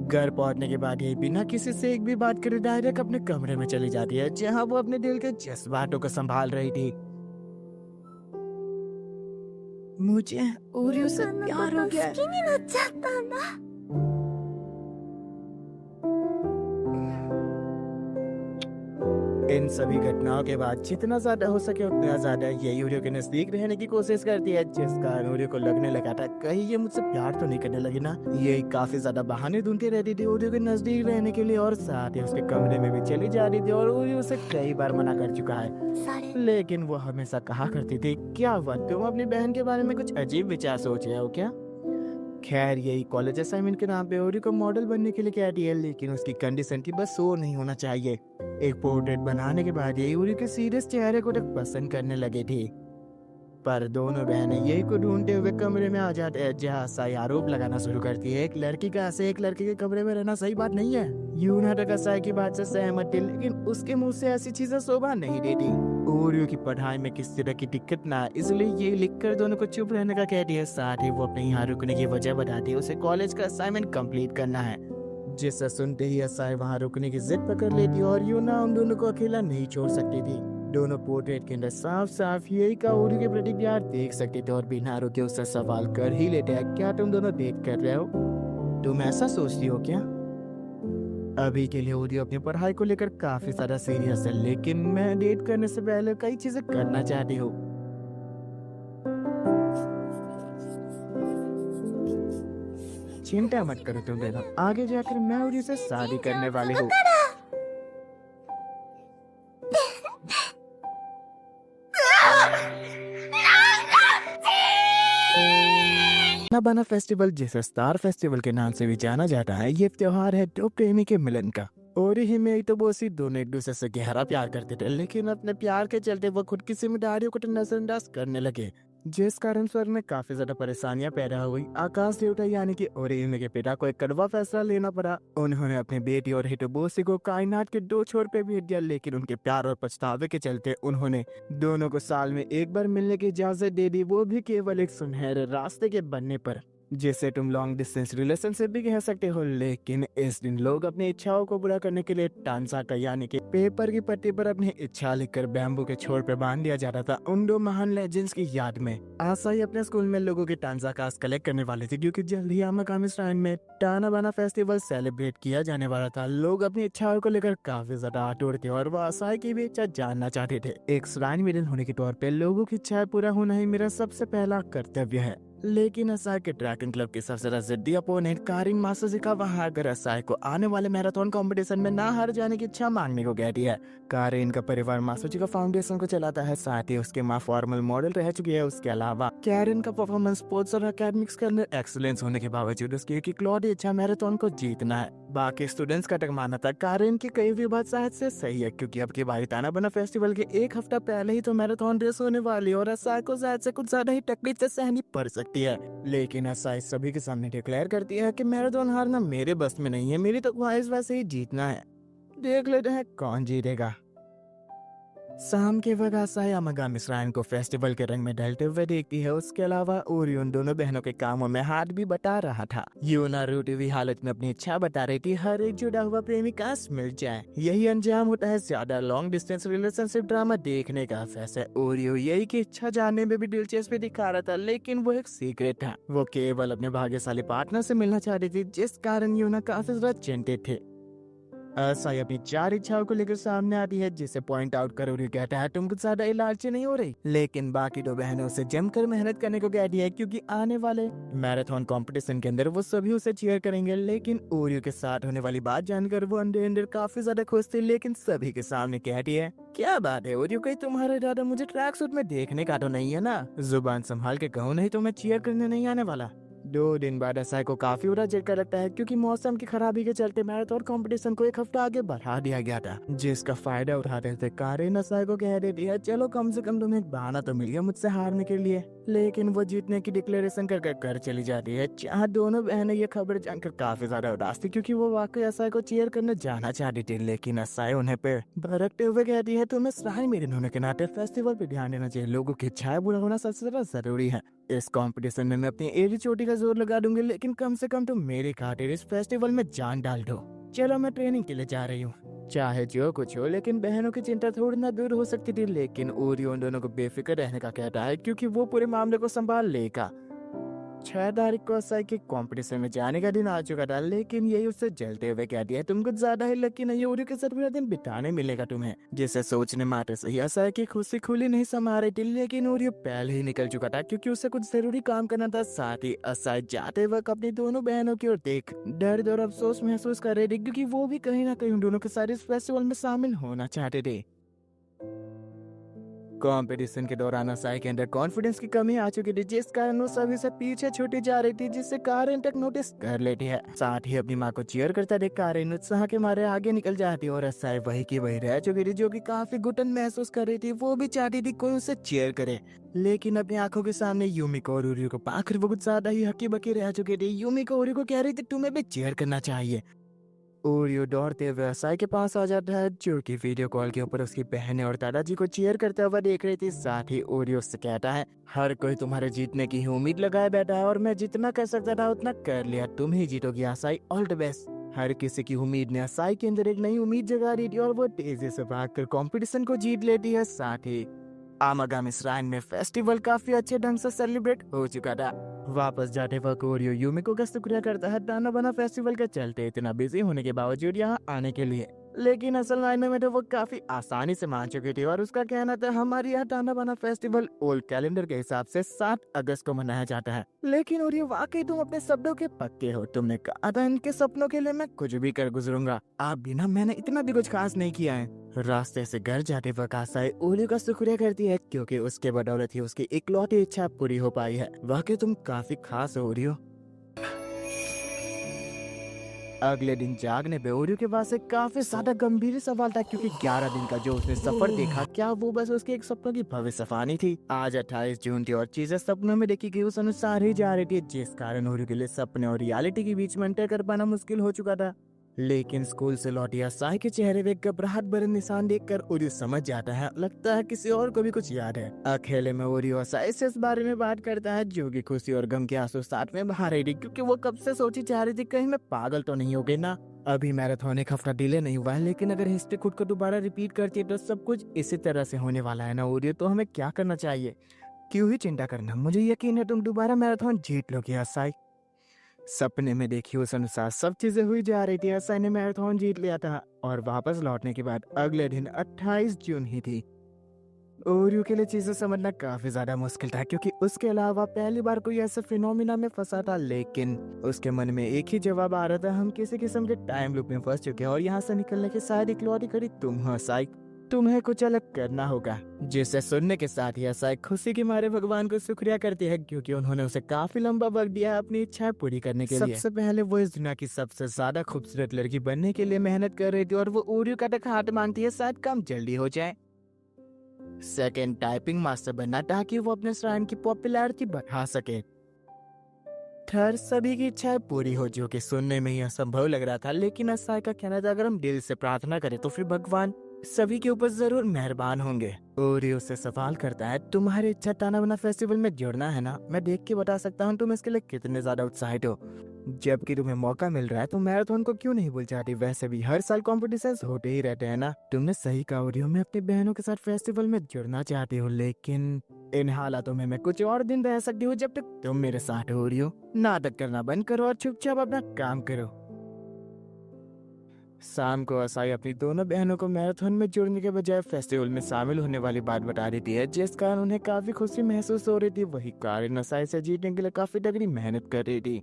घर पहुंचने के बाद ये बिना किसी से एक भी बात करे डायरेक्ट अपने कमरे में चली जाती है, जहां वो अपने दिल के जज्बातों को संभाल रही थी। मुझे ओरियो से あの प्यार 子 हो と गया 好きになっちゃったんだ。 है। इन सभी घटनाओं के बाद जितना ज्यादा हो सके उतना ज्यादा ये यूरियो के नजदीक रहने की कोशिश करती है, जिसका यूरियो को लगने लगा था कहीं ये मुझसे प्यार तो नहीं करने लगी ना। ये काफी ज्यादा बहाने ढूंढती रहती थी यूरियो के नजदीक रहने के लिए, और साथ ही उसके कमरे में भी चली जा रही थी, और यूरियो उसे कई बार मना कर चुका है, लेकिन वो हमेशा कहा करती थी, क्या हुआ तुम अपनी बहन के बारे में कुछ अजीब विचार सोच रहे हो क्या? खैर यही कॉलेज असाइनमेंट के नाम पे ओरी को मॉडल बनने के लिए कहती है, लेकिन उसकी कंडीशन थी बस वो नहीं होना चाहिए। एक पोर्ट्रेट बनाने के बाद ये ओरी के सीरियस चेहरे को तक पसंद करने लगी थी। पर दोनों बहनें यही को ढूंढते हुए कमरे में आ जाते हैं, जहाँ साई आरोप लगाना शुरू करती है एक लड़की का ऐसे एक लड़के के कमरे में रहना सही बात नहीं है। यूना तक साई की बात से सहमत थी, लेकिन उसके मुंह से ऐसी चीजें शोभा नहीं देती। ओरियो की पढ़ाई में किस तरह की दिक्कत ना, इसलिए ये लिखकर दोनों को चुप रहने का कहती है। साथ ही वो अपने यहाँ रुकने की वजह बताती है, उसे कॉलेज का असाइनमेंट कंप्लीट करना है। जिसे सुनते ही असाई वहाँ रुकने की जिद पकड़ लेती और यूना उन दोनों को अकेला नहीं छोड़ सकती थी। दोनों पोर्ट्रेट के अंदर साफ साफ यही का ओरियो के प्रति प्यार देख सकते थे, और बिना रुके उससे सवाल कर ही लेते हैं, क्या तुम दोनों डेट कर रहे हो? तुम ऐसा सोचती हो क्या? अभी के लिए ओरियो अपनी पढ़ाई को लेकर काफी ज्यादा सीरियस है, लेकिन मैं डेट करने से पहले कई चीजें करना चाहती हूँ। चिंता मत करो तुम दोनों, आगे जाकर मैं ओरियो से शादी करने वाली हूँ। बना फेस्टिवल, जिसे स्टार फेस्टिवल के नाम से भी जाना जाता है, ये त्योहार है दो प्रेमी के मिलन का। और ही में तो बोसी दोनों एक दूसरे से गहरा प्यार करते थे, लेकिन अपने प्यार के चलते वो खुद की जिम्मेदारियों को नजरअंदाज करने लगे, जिस कारण स्वर्ग में काफी ज्यादा परेशानियां पैदा हुई। आकाश देवता यानी कि ओरिहिमे के पिता को एक कड़वा फैसला लेना पड़ा। उन्होंने अपनी बेटी और हिटोबोसी को कायनात के दो छोर पे भेज दिया, लेकिन उनके प्यार और पछतावे के चलते उन्होंने दोनों को साल में एक बार मिलने की इजाजत दे दी, वो भी केवल एक सुनहरे रास्ते के बनने पर, जिसे तुम लॉन्ग डिस्टेंस रिलेशनशिप भी कह सकते हो। लेकिन इस दिन लोग अपनी इच्छाओं को पूरा करने के लिए टांसाका यानी कि पेपर की पट्टी पर अपनी इच्छा लिखकर बैम्बू के छोर पर बांध दिया जाता था, उन दो महान लेजेंड्स की याद में। आसाई अपने स्कूल में लोगों के टांसाकास कलेक्ट करने वाले थे, क्योंकि जल्द ही आमाकामी श्राइन में टानाबाना फेस्टिवल सेलिब्रेट किया जाने वाला था। लोग अपनी इच्छाओं को लेकर काफी ज्यादा आतुर थे, और वो आसाई की भी इच्छा जानना चाहते थे। एक श्राइन मेडन होने के तौर पे लोगों की इच्छाएं पूरा होना ही मेरा सबसे पहला कर्तव्य है। लेकिन असाई के ड्रैगन क्लब के सबसे ज्यादा जिद्दी अपोनेंट कारिन मासाशिका वहां आकर असाई को आने वाले मैराथन कंपटीशन में ना हार जाने की इच्छा मांगने को कहती है। कारिन का परिवार मासाशिका फाउंडेशन को चलाता है, साथ ही उसके माँ फॉर्मल मॉडल रह चुकी है। उसके अलावा कैरिन का परफॉर्मेंस स्पोर्ट्स और एकेडमिक्स के अंदर एक्सीलेंस होने के बावजूद उसकी एक इकलौती इच्छा मैराथन को जीतना है। बाकी स्टूडेंट्स का तक मानना था कारिन की कई भी बात शायद से सही है, क्योंकि अब की बारी तानाबाना फेस्टिवल के एक हफ्ता पहले ही तो मैराथन रेस होने वाली, और असाई को शायद से कुछ ज्यादा ही तकलीफ से सहनी पड़ सकती है। लेकिन असाई सभी के सामने डिक्लेयर करती है कि मैराथन हारना मेरे बस में नहीं है, मेरी तो ख्वाहिश वैसे ही जीतना है। देख लेते हैं कौन जीतेगा। शाम के वक्त असाई आमाकामी श्राइन को फेस्टिवल के रंग में ढलते हुए देखती है। उसके अलावा ओरियो उन दोनों बहनों के कामों में हाथ भी बटा रहा था। यूना रूठी हुई हालत में अपनी इच्छा बता रही थी, हर एक जुड़ा हुआ प्रेमी काश मिल जाए। यही अंजाम होता है ज्यादा लॉन्ग डिस्टेंस रिलेशनशिप ड्रामा देखने का। वैसे ओरियो यही की इच्छा जानने में भी दिलचस्पी दिखा रहा था, लेकिन वो एक सीक्रेट था। वो केवल अपने भाग्यशाली पार्टनर से मिलना चाहती थी, जिस कारण यूना काफी ज्यादा चिंतित थे। असाई अपनी 4 इच्छाओं को लेकर सामने आती है, जिसे पॉइंट आउट कर ओरियो कहता है तुम कुछ ज्यादा इलायची नहीं हो रही। लेकिन बाकी दो बहनों से जमकर मेहनत करने को कहती है, क्योंकि आने वाले मैराथन कंपटीशन के अंदर वो सभी उसे चीयर करेंगे। लेकिन ओरियो के साथ होने वाली बात जानकर वो अंदर अंदर काफी ज्यादा खुश थी, लेकिन सभी के सामने कहती है क्या बात है ओरियो, कहीं तुम्हारा इरादा मुझे ट्रैक सूट में देखने का तो नहीं है ना? जुबान संभाल के कहो, नहीं तो मैं चीयर करने नहीं आने वाला। 2 दिन बाद असाई को काफी बुरा झटका लगता है, क्योंकि मौसम की खराबी के चलते मैराथन कंपटीशन को एक हफ्ता आगे बढ़ा दिया गया था, जिसका फायदा उठाते हुए कारिन असाई को कह देती है चलो कम से कम तुम्हें एक बहाना तो मिल गया मुझसे हारने के लिए। लेकिन वो जीतने की डिक्लेरेशन कर घर चली जाती है, जहाँ दोनों बहनें ये खबर जानकर काफी ज्यादा उदास थी, क्योंकि वो वाकई असाई को चीयर करने जाना चाहती थी। लेकिन असाई उन्हें पे भड़कते हुए कहती है तुम्हें श्राइन मेडन होने के नाते फेस्टिवल पे ध्यान देना चाहिए, लोगों की इच्छाएं पूरा होना सबसे ज्यादा जरूरी है। इस कंपटीशन में मैं अपनी एड़ी चोटी का जोर लगा दूंगी, लेकिन कम से कम तुम मेरे खातिर इस फेस्टिवल में जान डाल दो। चलो मैं ट्रेनिंग के लिए जा रही हूँ, चाहे जो कुछ हो। लेकिन बहनों की चिंता थोड़ी ना दूर हो सकती थी, लेकिन ओरियो उन दोनों को बेफिक्र रहने का कहता है, क्योंकि वो पूरे मामले को संभाल लेगा। 6 तारीख को असाई के कंपटीशन में जाने का दिन आ चुका था, लेकिन यही उससे जलते हुए कह दिया तुम कुछ ज्यादा ही लकी नहीं हो, ओरियो के साथ पूरा दिन बिताने मिलेगा तुम्हें। जिसे सोचने मात्र से ही असाई की खुशी खुली नहीं समा रही थी, लेकिन ओरियो पहले ही निकल चुका था क्योंकि उसे कुछ जरूरी काम करना था। साथ ही असाई जाते वक्त अपनी दोनों बहनों की ओर देख दर्द और अफसोस महसूस कर रही थी, क्योंकि वो भी कहीं ना कहीं उन दोनों के साथ इस फेस्टिवल में शामिल होना चाहते थे। कंपटीशन के दौरान असाई के अंदर कॉन्फिडेंस की कमी आ चुकी थी, जिस कारण वो सभी से पीछे छूटी जा रही थी, जिससे कारेन तक नोटिस कर लेती है। साथ ही अपनी माँ को चीयर करता देख कारेन उत्साह के मारे आगे निकल जाती और असाई वही की वही रह चुकी थी, जो कि काफी घुटन महसूस कर रही थी। वो भी चाहती थी कोई उसे चीयर करे, लेकिन अपनी आंखों के सामने यूमिको और ओरियो को पाकर वो कुछ ज्यादा ही हकी बकी रह चुकी थी। यूमिको ओरियो को कह रही थी तुम्हें भी चीयर करना चाहिए। ओरियो दौड़ते हुए असाई के पास आ जाता है, जो कि वीडियो कॉल के ऊपर उसकी बहनें और दादाजी को चीयर करते हुए देख रही थी। साथ ही ओरियो से कहता है हर कोई तुम्हारे जीतने की ही उम्मीद लगाए बैठा है और मैं जितना कर सकता था उतना कर लिया, तुम ही जीतोगी असाई, ऑल द बेस्ट। हर किसी की उम्मीद ने असाई के अंदर एक नई उम्मीद जगा रही थी और वो तेजी से भागकर कंपटीशन को जीत लेती है। साथ ही आमागामी श्राइन में फेस्टिवल काफी अच्छे ढंग से सेलिब्रेट हो चुका था। वापस जाते वक्त ओरियो यूमिको का शुक्रिया करता है ताना बाना फेस्टिवल के चलते इतना बिजी होने के बावजूद यहाँ आने के लिए, लेकिन असल मायने में तो वो काफी आसानी से मान चुकी थी और उसका कहना था हमारे यहाँ ताना बाना फेस्टिवल ओल्ड कैलेंडर के हिसाब से 7 अगस्त को मनाया जाता है। लेकिन ओरियो वाकई तुम अपने शब्दों के पक्के हो, तुमने कहा था इनके सपनों के लिए मैं कुछ भी कर गुजरूंगा। आप बिना मैंने इतना भी कुछ खास नहीं किया है। रास्ते से घर जाते वक्त असाई ओरियो का शुक्रिया करती है, क्योंकि उसके बदौलत ही उसकी इकलौती इच्छा पूरी हो पाई है। वाकई तुम काफी खास हो ओरियो। अगले दिन जागने पे ओरियो के पास एक काफी ज्यादा गंभीर सवाल था, क्योंकि 11 दिन का जो उसने सफर देखा, क्या वो बस उसके एक सपनों की भविष्यवाणी थी। आज 28 जून थी और चीजें सपनों में देखी गई उस अनुसार ही जा रही थी, जिस कारण ओरियो के लिए सपने और रियलिटी के बीच में अंतर कर पाना मुश्किल हो चुका था। लेकिन स्कूल से लौटी असाई के चेहरे पे घबराहट भरे निशान देखकर ओरियो समझ जाता है, लगता है किसी और को भी कुछ याद है। अकेले में ओरियो असाई से इस बारे में बात करता है, जो कि खुशी और गम के आंसू साथ में बहा रही थी, क्योंकि वो कब से सोची जा रही थी कहीं मैं पागल तो नहीं हो गई ना। अभी मैराथन एक हफ्ता डिले नहीं हुआ है, लेकिन अगर हिस्ट्री खुद को दोबारा रिपीट करती है तो सब कुछ इसी तरह से होने वाला है ना ओरियो। तो हमें क्या करना चाहिए? क्यों ही चिंता करना, मुझे यकीन है तुम दोबारा मैराथन जीत लोगे असाई। सपने में देखी उस अनुसार सब चीजें हुई जा रही थी। असाई ने मैराथन जीत लिया था और वापस लौटने के बाद अगले दिन 28 जून ही थी। ओरियो के लिए चीजें समझना काफी ज्यादा मुश्किल था, क्योंकि उसके अलावा पहली बार कोई ऐसा फिनोमिना में फंसा था, लेकिन उसके मन में एक ही जवाब आ रहा था, हम किसी किस्म के टाइम लूप में फंस चुके हैं और यहाँ से निकलने की शायद इकलौती खड़ी तुम हो असाई, तुम्हें कुछ अलग करना होगा। जिसे सुनने के साथ ही असाई खुशी के मारे भगवान को शुक्रिया करती है, क्योंकि उन्होंने उसे काफी लंबा वक्त दिया है अपनी इच्छाएं पूरी करने के लिए। सबसे पहले वो इस दुनिया की सबसे ज्यादा खूबसूरत लड़की बनने के लिए मेहनत कर रही थी और वो ओरियो का तक हाथ मांगती है, शायद काम जल्दी हो जाए। सेकंड, टाइपिंग मास्टर बनना, ताकि वो अपने श्राइन की पॉपुलैरिटी बढ़ा सके। थर्ड, सभी की इच्छाएं पूरी हो, जो कि सुनने में ही असंभव लग रहा था, लेकिन असाई का कहना था अगर हम दिल से प्रार्थना करें तो फिर भगवान सभी के ऊपर जरूर मेहरबान होंगे। ओरियो से सवाल करता है तुम्हारी इच्छा ताना बाना फेस्टिवल में जुड़ना है ना? मैं देख के बता सकता हूँ तुम इसके लिए कितने ज्यादा उत्साहित हो। जबकि तुम्हें मौका मिल रहा है तो मैराथन को क्यों नहीं भूल जाती? वैसे भी हर साल कॉम्पिटिशन्स होते ही रहते हैं ना। तुमने सही कहा ओरियो, मैं अपनी बहनों के साथ फेस्टिवल में जुड़ना चाहती हूँ, लेकिन इन हालातों में मैं कुछ और दिन रह सकती हूँ जब तक तुम मेरे साथ हो ओरियो। नाटक करना बंद करो और चुपचाप अपना काम करो। शाम को असाई अपनी दोनों बहनों को मैराथन में जुड़ने के बजाय फेस्टिवल में शामिल होने वाली बात बता देती है, जिस कारण उन्हें काफी खुशी महसूस हो रही थी। वही कारेन असाई से जीतने के लिए काफी तगड़ी मेहनत कर रही थी।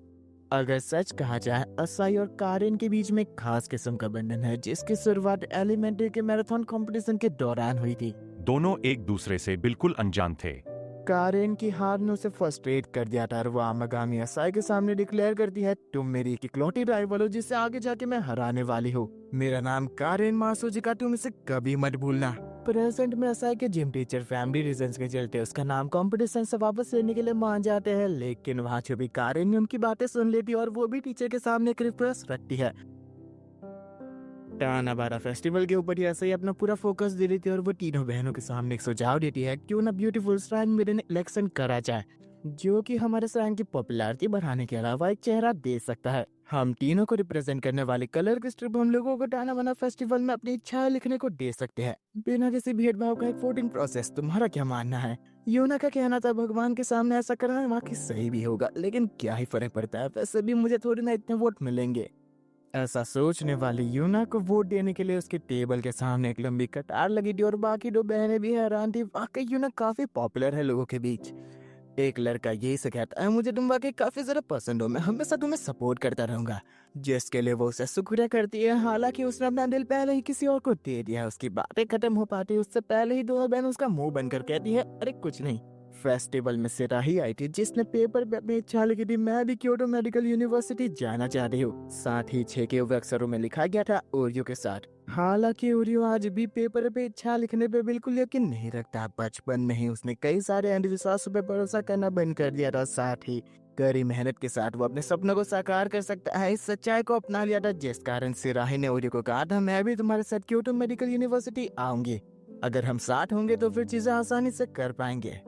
अगर सच कहा जाए, असाई और कारेन के बीच में एक खास किस्म का बंधन है, जिसकी शुरुआत एलिमेंट्री के मैराथन कंपटीशन के दौरान हुई थी। दोनों एक दूसरे से बिल्कुल अनजान थे। कारेन की हार ने उसे फ्रस्ट्रेट कर दिया था और वो आमागामी असाई के सामने डिक्लेयर करती है तुम मेरी एक इकलौती राइवल हो जिसे आगे जाके मैं हराने वाली हूँ। मेरा नाम कारेन मासूजी का, तुम इसे कभी मत भूलना। प्रेजेंट में असाई के जिम टीचर फैमिली रीजंस के चलते उसका नाम कंपटीशन से वापस लेने के लिए मान जाते हैं, लेकिन वहाँ छुपी कारेन ने उनकी बातें सुन लेती और वो भी टीचर के सामने एक रिक्वेस्ट रखती है। ताना बाना फेस्टिवल के ऊपर ही ऐसे ही अपना पूरा फोकस दे रही थी और वो तीनों बहनों के सामने एक सुझाव देती है क्यों ना ब्यूटीफुल श्राइन मेरे ने इलेक्शन करा जाए, जो कि हमारे श्राइन की पॉपुलैरिटी बढ़ाने के अलावा एक चेहरा दे सकता है। हम तीनों को रिप्रेजेंट करने वाली कलर की स्ट्रिप हम लोगों को ताना बाना फेस्टिवल में अपनी इच्छाएं लिखने को दे सकते हैं बिना किसी भेदभाव का, एक वोटिंग प्रोसेस। तुम्हारा क्या मानना है? यूना का कहना था भगवान के सामने ऐसा करना वाकई सही भी होगा, लेकिन क्या ही फर्क पड़ता है, वैसे भी मुझे थोड़ी ना इतने वोट मिलेंगे। ऐसा सोचने वाली यूना को वोट देने के लिए उसके टेबल के सामने एक लंबी कतार लगी थी और बाकी दो बहनें भी हैरान थी। वाकई यूना काफी पॉपुलर है लोगों के बीच। एक लड़का यही से कहता है, मुझे तुम वाकई काफी ज्यादा पसंद हो, मैं हमेशा तुम्हें सपोर्ट करता रहूंगा, जिसके लिए वो उसे शुक्रिया करती है। हालांकि उसने अपना दिल पहले ही किसी और को दे दिया। उसकी बातें खत्म हो पाती उससे पहले ही दोनों बहन उसका मुंह बनकर कहती है, अरे कुछ नहीं। फेस्टिवल में सिराही आई थी जिसने पेपर पे अपनी इच्छा लिखी थी, मैं भी क्योटो मेडिकल यूनिवर्सिटी जाना चाहती हूँ। साथ ही 6 के अक्षरों में लिखा गया था ओरियो के साथ। हालांकि ओरियो आज भी पेपर पे इच्छा लिखने पे बिल्कुल यकीन नहीं रखता। बचपन में ही उसने कई सारे अंधविश्वासों पे भरोसा करना बंद कर दिया था। साथ ही कड़ी मेहनत के साथ वो अपने सपनों को साकार कर सकता है, इस सच्चाई को अपना लिया था, जिस कारण सिराही ने ओरियो को कहा था, मैं भी तुम्हारे साथ क्योटो मेडिकल यूनिवर्सिटी आऊंगी, अगर हम साथ होंगे तो फिर चीजें आसानी से कर पाएंगे।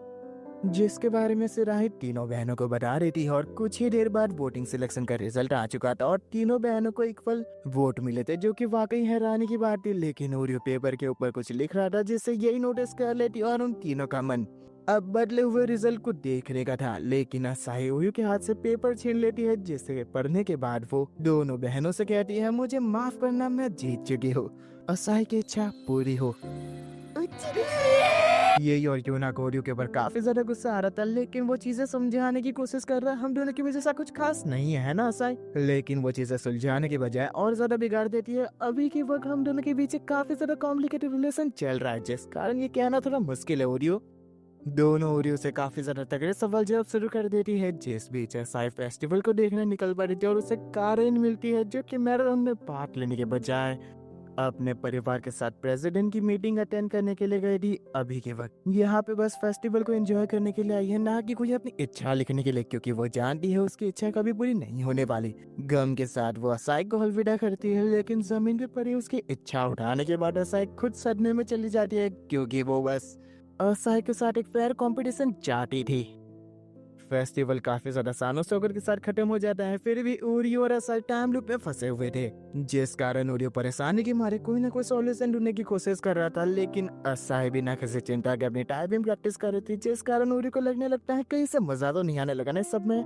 जिसके बारे में सिराही तीनों बहनों को बता रही थी। और कुछ ही देर बाद वोटिंग सिलेक्शन का रिजल्ट आ चुका था और तीनों बहनों को इक्वल वोट मिले थे, जो कि वाकई हैरानी की बात थी। लेकिन ओरियो पेपर के ऊपर कुछ लिख रहा था जिससे यही नोटिस कर लेती और उन तीनों का मन अब बदले हुए रिजल्ट को देखने का था। लेकिन असाही ओरियो के हाथ से पेपर छीन लेती है, जिसे पढ़ने के बाद वो दोनों बहनों से कहती है, मुझे माफ करना, मैं जीत चुकी हूँ, असाही की इच्छा पूरी हो। यही और यूना को ओरियो के ऊपर काफी ज्यादा गुस्सा आ रहा था, लेकिन वो चीजें समझाने की कोशिश कर रहा है, हम दोनों के बीच ऐसा कुछ खास नहीं है ना असाई। लेकिन वो चीजें सुलझाने के बजाय और ज्यादा बिगाड़ देती है। अभी के वक्त हम दोनों के बीच एक काफी ज्यादा कॉम्प्लिकेटेड रिलेशन चल रहा है, जिस कारण ये कहना थोड़ा मुश्किल है। ओरियो दोनों ओरियो से काफी ज्यादा तगड़े सवाल जवाब शुरू कर देती है। जिस बीच असाई फेस्टिवल को देखने निकल पड़ी थी और उसे कारेन मिलती है, जो कि मैराथन में पार्ट लेने के बजाय अपने परिवार के साथ प्रेसिडेंट की मीटिंग अटेंड करने के लिए गई थी। अभी के वक्त यहाँ पे बस फेस्टिवल को एंजॉय करने के लिए आई है, ना कि कोई अपनी इच्छा लिखने के लिए, क्योंकि वो जानती है उसकी इच्छा कभी पूरी नहीं होने वाली। गम के साथ वो असाई को अलविदा करती है, लेकिन जमीन पे पड़ी उसकी इच्छा उठाने के बाद असाई खुद सदमे में चली जाती है, क्योंकि वो बस असाई के साथ एक फेयर कंपटीशन चाहती थी। फेस्टिवल काफी ज्यादा सानों से होकर के साथ खत्म हो जाता है, फिर भी ओरियो और असाई टाइम लूप में फंसे हुए थे, जिस कारण ओरियो परेशानी के मारे कोई ना कोई सॉल्यूशन ढूंढने की कोशिश कर रहा था। लेकिन असाई बिना किसी चिंता के अपनी टाइपिंग प्रैक्टिस कर रही थी, जिस कारण ओरियो को लगने लगता है कहीं से मजा तो नहीं आने लगा ना इस सब में।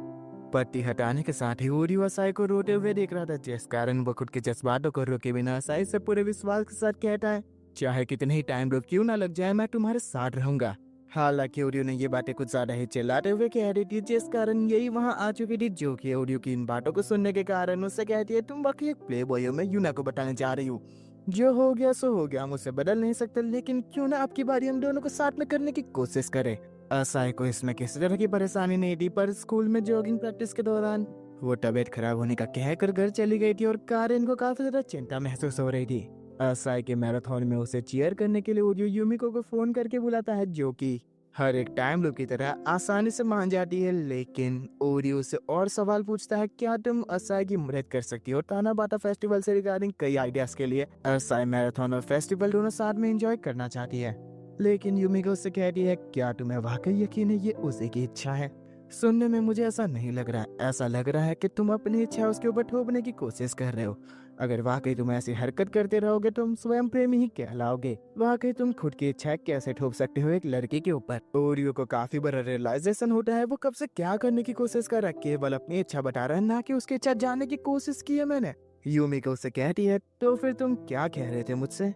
पट्टी हटाने के साथ ही ओरियो असाई को रोते हुए देख रहा था, जिस कारण वो खुद के जज्बातों को रोके बिना असाई से पूरे विश्वास के साथ कहता है, चाहे कितने ही टाइम लूप क्यों ना लग जाए, मैं तुम्हारे साथ रहूंगा। हालांकि ओरियो ने ये बातें कुछ ज्यादा ही चिल्लाते हुए कह रही थी, जिस कारण यही वहां आ चुकी थी, जो कि ओरियो की इन बातों को सुनने के कारण उससे कहती है, तुम बाकी एक प्ले बॉय हो, मैं यूना को बताने जा रही हूँ, जो हो गया सो हो गया, हम उसे बदल नहीं सकते, लेकिन क्यों ना आपकी बारी हम दोनों को साथ में करने की कोशिश करें। असाई को इसमें किसी तरह की परेशानी नहीं थी, पर स्कूल में जॉगिंग प्रैक्टिस के दौरान वो तबीयत खराब होने का कहकर घर चली गई थी और कारेन को काफी ज्यादा चिंता महसूस हो रही थी। असाई के मैराथन में उसे चीयर करने के लिए ओरियो यूमिको को फोन करके बुलाता है, जो कि हर एक टाइम लूप की तरह आसानी से मान जाती है। लेकिन ओरियो से और सवाल पूछता है, क्या तुम असाई की मदद कर सकती हो ताना बाता फेस्टिवल से रिगार्डिंग कई आइडियाज के लिए। असाई मैराथन और फेस्टिवल दोनों साथ में एंजॉय करना चाहती है, लेकिन यूमिको उससे कहती है, क्या तुम्हें वाकई यकीन है ये उसी की इच्छा है? सुनने में मुझे ऐसा नहीं लग रहा है, ऐसा लग रहा है कि तुम अपनी इच्छा उसके ऊपर थोपने की कोशिश कर रहे हो। अगर वाकई तुम ऐसी हरकत करते रहोगे तुम स्वयं प्रेमी ही कहलाओगे। वाकई तुम खुद की इच्छा कैसे थोप सकते हो एक लड़की के ऊपर? ओरियो को काफी बड़ा रियलाइजेशन होता है, वो कब से क्या करने की कोशिश कर रहा है, केवल अपनी इच्छा बता रहा है, ना कि उसकी इच्छा जानने की कोशिश की है मैंने। यूमिको उससे कहती है, तो फिर तुम क्या कह रहे थे मुझसे?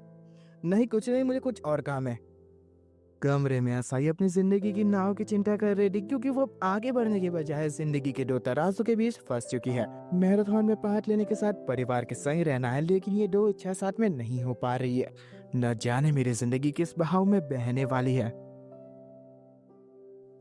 नहीं कुछ नहीं, मुझे कुछ और काम है। कमरे में असाई अपनी जिंदगी की नाव की चिंता कर रही थी, क्योंकि वो आगे बढ़ने के बजाय जिंदगी के दो तराजू के बीच फंस चुकी है। मैराथन में पार्ट लेने के साथ परिवार के सही रहना है, लेकिन ये दो इच्छा साथ में नहीं हो पा रही है। न जाने मेरी जिंदगी किस बहाव में बहने वाली है।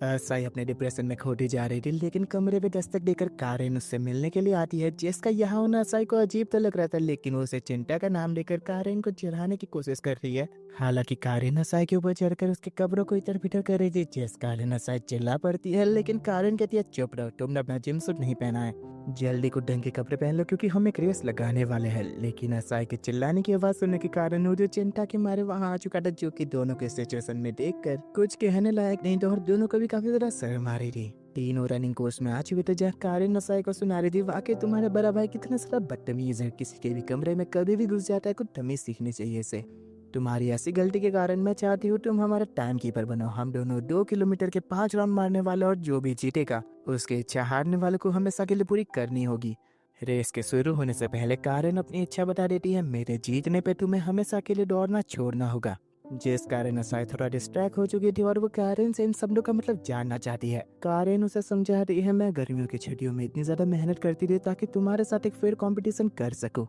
असाई अपने डिप्रेशन में खोती जा रही थी, लेकिन कमरे में दस्तक देकर कारेन उससे मिलने के लिए आती है, जिसका यहाँ होना असाई को अजीब तो लग रहा था, लेकिन वो उसे चिंता का नाम लेकर कारेन को चिढ़ाने की कोशिश कर रही है। हालांकि कारेन असाई के ऊपर चढ़कर उसके कब्रों को इधर बिधर कर रही थी, जिस कारण असाई चिल्ला पड़ती है, लेकिन कारेन कहती है, चुप रहो, तुमने अपना जिम सूट नहीं पहना है, जल्दी कुछ ढंग के कपड़े पहन लो, क्योंकि हम एक रेस लगाने वाले हैं। लेकिन असाई के चिल्लाने की आवाज सुनने के कारण वो जो चिंता के मारे वहाँ आ चुका था, जो कि दोनों के सिचुएशन में देखकर कुछ कहने लायक नहीं था और दोनों को भी काफी ज्यादा शर्म आ रही थी। तीनों रनिंग कोर्स में आ चुके थे, जहाँ कारेन असाई को सुना रही थी, वाकई तुम्हारा बड़ा भाई कितना सारा बदतमीज है, किसी के भी कमरे में कभी भी घुस जाता है, कुछ तमीज सीखनी चाहिए इसे। तुम्हारी ऐसी गलती के कारण मैं चाहती हूँ तुम हमारा टाइम कीपर बनो। हम दोनों 2 किलोमीटर के 5 राउंड मारने वाले, और जो भी जीतेगा उसकी इच्छा हारने वाले को हमेशा के लिए पूरी करनी होगी। रेस के शुरू होने से पहले कारेन अपनी इच्छा बता देती है, मेरे जीतने पे तुम्हें हमेशा के लिए दौड़ना छोड़ना होगा। जिस कारण असाई थोड़ा डिस्ट्रैक्ट हो चुकी थी और वो कारेन से इन शब्दों का मतलब जानना चाहती है। कारेन उसे समझा रही है, मैं गर्मियों की छुट्टियों में इतनी ज्यादा मेहनत करती रही ताकि तुम्हारे साथ एक फेयर कंपटीशन कर सकूं,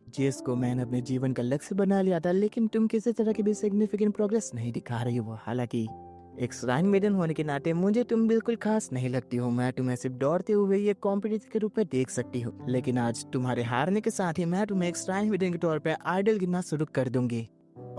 जिसको मैंने अपने जीवन का लक्ष्य बना लिया था, लेकिन तुम किसी तरह की भी सिग्निफिकेंट प्रोग्रेस नहीं दिखा रही हो। हालांकि एक श्राइन मेडन होने के नाते मुझे तुम बिल्कुल खास नहीं लगती हो। मैं तुम्हें सिर्फ दौड़ते हुए ये कॉम्पिटिशन के रूप में देख सकती हूँ, लेकिन आज तुम्हारे हारने के साथ ही मैं तुम्हें एक श्राइन मेडन के तौर पर आइडल गिनना शुरू कर दूंगी।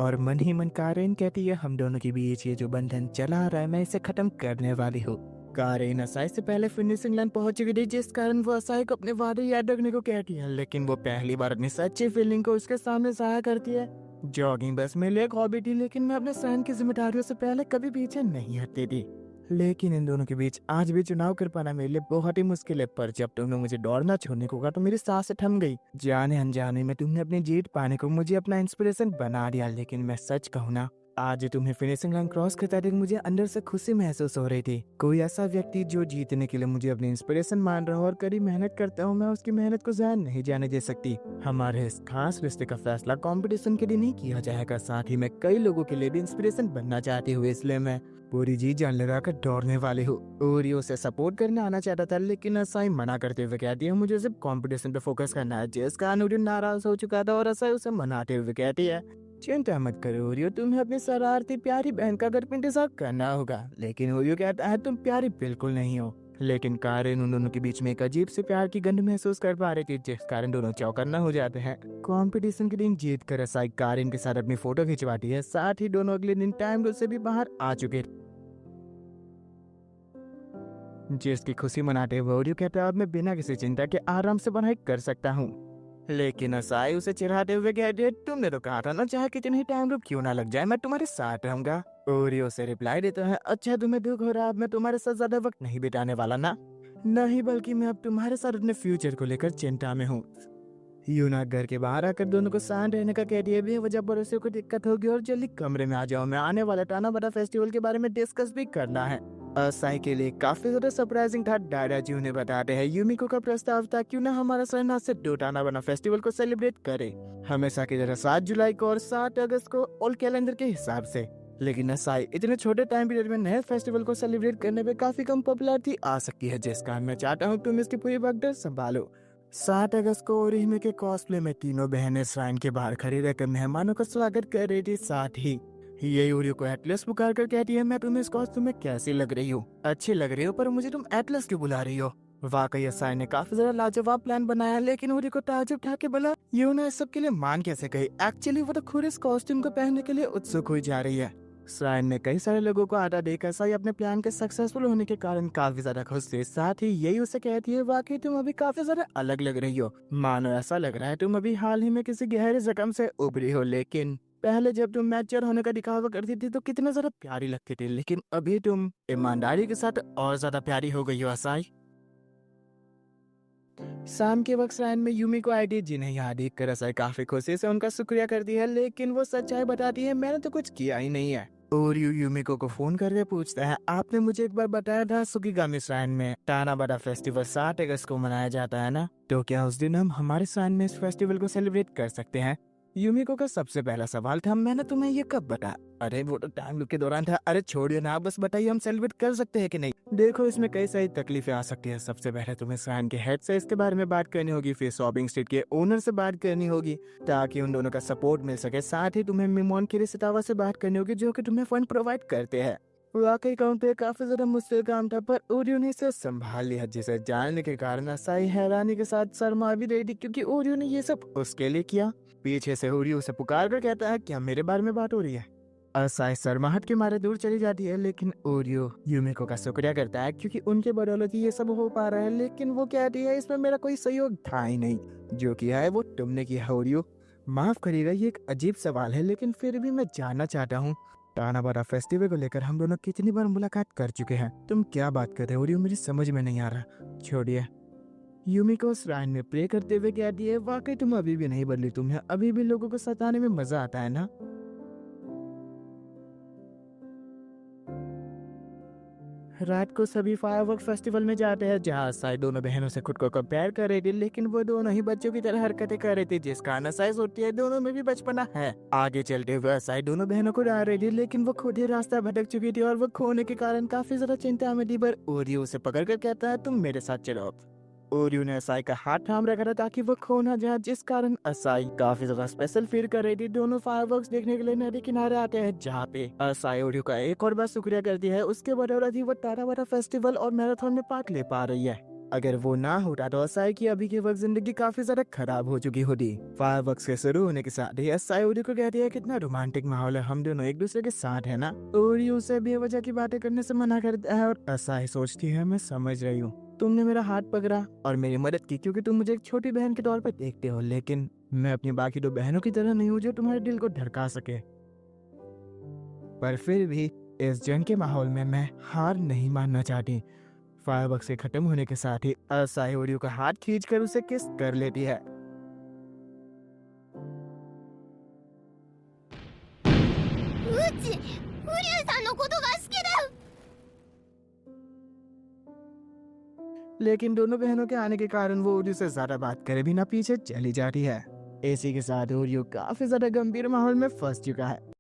और मन ही मन कारेन कहती है, हम दोनों के बीच ये जो बंधन चला आ रहा है, मैं इसे खत्म करने वाली हूँ। कारेन असाई से पहले फिनिशिंग लाइन पहुंच चुकी थी, जिस कारण वो असाई को अपने वादे याद रखने को कहती है, लेकिन वो पहली बार अपनी सच्ची फीलिंग को उसके सामने जाहिर करती है। जॉगिंग बस मेरे लिए एक हॉबी थी, लेकिन मैं अपने सहन की जिम्मेदारियों से पहले कभी पीछे नहीं हटती थी। लेकिन इन दोनों के बीच आज भी चुनाव कर पाना मेरे लिए बहुत ही मुश्किल है। पर जब तुमने मुझे दौड़ना छोड़ने को कहा तो मेरी सांसें थम गई। जाने अनजाने में तुमने अपनी जीत पाने को मुझे अपना इंस्पिरेशन बना दिया। लेकिन मैं सच कहूँ ना, आज तुम्हें फिनिशिंग लाइन क्रॉस करते देख मुझे अंदर से खुशी महसूस हो रही थी। कोई ऐसा व्यक्ति जो जीतने के लिए मुझे अपनी इंस्पिरेशन मान रहा हो और कड़ी मेहनत करता हूँ, मैं उसकी मेहनत को ज़ाया नहीं जाने दे सकती। हमारे इस खास रिश्ते का फैसला कंपटीशन के लिए नहीं किया जाएगा। साथ ही मैं कई लोगों के लिए भी इंस्पिरेशन बनना चाहती हूँ, इसलिए मैं पूरी जी जान लगा कर दौड़ने वाली हूँ। ओरियो से सपोर्ट करने आना चाहता था, लेकिन असाई मना करते हुए कहती है मुझे सिर्फ कंपटीशन पे फोकस करना है, जिस कारण ओरियो नाराज हो चुका था और असाई उसे मनाते हुए कहती है, चिंता मत करो ओरियो, तुम्हें अपनी शरारती प्यारी बहन का घर पे इंतजार करना होगा। लेकिन ओरियो कहता है तुम प्यारी बिल्कुल नहीं हो। लेकिन कारेन उन दोनों के बीच में एक अजीब से प्यार की गंध महसूस कर पा रही थी, जिस कारण दोनों चौकन्ना हो जाते हैं। कंपटीशन के दिन जीत कर असाई कारेन के साथ अपनी फोटो खिंचवाती है। साथ ही दोनों अगले दिन टाइम से भी बाहर आ चुके, जिसकी खुशी मनाते हुए ओरियो कहता है अब मैं बिना किसी चिंता के आराम से पढ़ाई कर सकता हूँ। लेकिन असाई उसे चिढ़ाते हुए कहती है तुमने तो कहा था ना, चाहे कितनी ही टाइम क्यों ना लग जाए मैं तुम्हारे साथ रहूंगा। ओरियो से रिप्लाई देता है, अच्छा तुम्हें दुख हो रहा है, अब मैं तुम्हारे साथ ज्यादा वक्त नहीं बिताने वाला ना। नहीं, बल्कि मैं अब तुम्हारे साथ अपने फ्यूचर को लेकर चिंता में हूँ। यूना घर के बाहर आकर दोनों को शांत रहने का कहती है, बेवजह पड़ोसियों को दिक्कत होगी और जल्दी कमरे में आ जाओ, मैं आने वाला टाना बड़ा फेस्टिवल के बारे में डिस्कस भी करना है। असाई के लिए काफी ज्यादा सरप्राइजिंग था। दादाजी उन्हें बताते हैं यूमिको का प्रस्ताव था क्यों ना हमारा शहनाज से 2 टाना बना फेस्टिवल को सेलिब्रेट करे, हमेशा की तरह 7 जुलाई को और 7 अगस्त को ओल्ड कैलेंडर के हिसाब से। लेकिन असाई इतने छोटे टाइम पीरियड में नए फेस्टिवल को सेलिब्रेट करने पे काफी कम पॉपुलैरिटी आ सकती है, जिस कारण मैं चाहता हूँ तुम इसकी पूरी भगदड़ संभालो। 7 अगस्त को ओरिहिमे के कॉस्प्ले में तीनों बहनें श्राइन के बाहर खड़ी रहकर मेहमानों का स्वागत कर रही थी। साथ ही ये ओरियो को एटलस पुकार कर कहती है, मैं तुम्हें इस कॉस्ट्यूम में कैसी लग रही हो? अच्छी लग रही हो, पर मुझे तुम एटलस क्यों बुला रही हो? वाकई असाई ने काफी ज्यादा लाजवाब प्लान बनाया, लेकिन ओरियो को ताज्जुब उठा के बोला यूना इस सब के लिए मान कैसे गई? एक्चुअली वो तो खुद इस कॉस्ट्यूम को पहनने के लिए उत्सुक हुई जा रही है। श्राइन में कई सारे लोगों को आधा देकर असाई अपने प्लान के सक्सेसफुल होने के कारण काफी ज्यादा खुश थी। साथ ही यही उसे कहती है, वाकई तुम अभी काफी ज्यादा अलग लग रही हो, मानो ऐसा लग रहा है तुम अभी हाल ही में किसी गहरे जख्म से उभरी हो। लेकिन पहले जब तुम मैच्योर होने का दिखावा करती थी तो कितना ज्यादा प्यारी लगती थी, लेकिन अभी तुम ईमानदारी के साथ और ज्यादा प्यारी हो गई हो असाई। शाम के वक्त श्राइन में यूमी को आईडी जिन्हें यहाँ देख कर असाई काफी खुशी से उनका शुक्रिया करती है, लेकिन वो सच्चाई बताती है मैंने तो कुछ किया ही नहीं है। और यूमिको को फोन करके पूछता है, आपने मुझे एक बार बताया था सुकिगामी श्राइन में टानाबाड़ा फेस्टिवल 7 अगस्त को मनाया जाता है ना, तो क्या उस दिन हम हमारे श्राइन में इस फेस्टिवल को सेलिब्रेट कर सकते हैं? यूमिको का सबसे पहला सवाल था, मैंने तुम्हें ये कब बताया? अरे वो तो टाइम लूप के दौरान था। अरे छोड़िए ना, बस बताइए हम सेलिब्रेट कर सकते हैं कि नहीं? देखो इसमें कई सारी तकलीफें आ सकती है। सबसे पहले तुम्हें श्राइन के हेड से इसके बारे में बात करनी होगी, फिर शॉपिंग स्ट्रीट के ओनर से बात करनी होगी ताकि उन दोनों का सपोर्ट मिल सके। साथ ही तुम्हें मिमोन की रिश्तेदारों से बात करनी होगी जो कि तुम्हें फंड प्रोवाइड करते हैं। वाकई कहूँ तो काफी ज्यादा मुश्किल काम था, पर ओरियो ने इसे संभाल लिया, जिसे जानने के कारण असाई हैरानी के साथ शर्मा भी रही थी क्योंकि ओरियो ने ये सब उसके लिए किया। पीछे से ओरियो उसे पुकार कर कहता है, क्या मेरे बारे में बात हो रही है? असाई शर्माहट के मारे दूर चली जाती है, लेकिन ओरियो यूमिको का शुक्रिया करता है क्योंकि उनके बदौलत ये सब हो पा रहा है। लेकिन वो कहती है इसमें मेरा कोई सहयोग था ही नहीं, जो किया है वो तुमने किया है ओरियो। माफ करिएगा ये एक अजीब सवाल है, लेकिन फिर भी मैं जानना चाहता हूँ टानाबाड़ा फेस्टिवल को लेकर हम दोनों कितनी बार मुलाकात कर चुके हैं? तुम क्या बात कर रहे हो ओरियो, मुझे समझ में नहीं आ रहा। छोड़िए। यूमिको श्राइन में प्रे करते हुए कहती है, वाकई तुम अभी भी नहीं बदली, तुम्हें अभी भी लोगों को सताने में मजा आता है ना? रात को सभी फायरवर्क फेस्टिवल में जाते हैं जहाँ असाई दोनों बहनों से खुद को कंपेयर कर रही थी, लेकिन वो दोनों ही बच्चों की तरह हरकतें कर रही थी, जिस कारण असाई सोचती है दोनों में भी बचपना है। आगे चलते हुए असाई दोनों बहनों को डाल रही थी, लेकिन वो खुद ही रास्ता भटक चुकी थी और वो खोने के कारण काफी ज्यादा चिंता में थी। पर ओरियो उसे पकड़ कर कहता है तुम मेरे साथ चलो। ओरियो ने असाई का हाथ थाम रखा था ताकि वो खो ना जाए, जिस कारण असाई काफी ज्यादा स्पेशल फील कर रही थी। दोनों फायरवर्क्स देखने के लिए नदी किनारे आते हैं, जहाँ पे असाई ओरियो का एक और बार शुक्रिया करती है। उसके बदौलत ही वो टारावारा फेस्टिवल और मैराथन में पार्ट ले पा रही है। अगर वो ना होता तो असाई की अभी के वक्त जिंदगी काफी ज्यादा खराब हो चुकी होती। फायरवर्क्स के शुरू होने के साथ ही असाई ओरियो को कहती है कितना रोमांटिक माहौल है, हम दोनों एक दूसरे के साथ है ना। ओरियो उसे बेवजह की बातें करने से मना करता है और असाई सोचती है मैं समझ रही हूँ, तुमने मेरा हाथ पकड़ा और मेरी मदद की क्योंकि तुम मुझे एक छोटी बहन के तौर पर देखते हो, लेकिन मैं अपनी बाकी दो बहनों की तरह नहीं हूँ जो तुम्हारे दिल को धड़का सके। पर फिर भी इस जंग के माहौल में मैं हार नहीं मानना चाहती। फायरवर्क्स के खत्म होने के साथ ही असाई ओरियो का हाथ खींचकर उसे किस कर लेती है। Uchi! Uryu-sanのことが好きだよ! लेकिन दोनों बहनों के आने के कारण वो ओरियो से ज्यादा बात करे बिना पीछे चली जाती है। इसी के साथ ओरियो काफी ज्यादा गंभीर माहौल में फंस चुका है।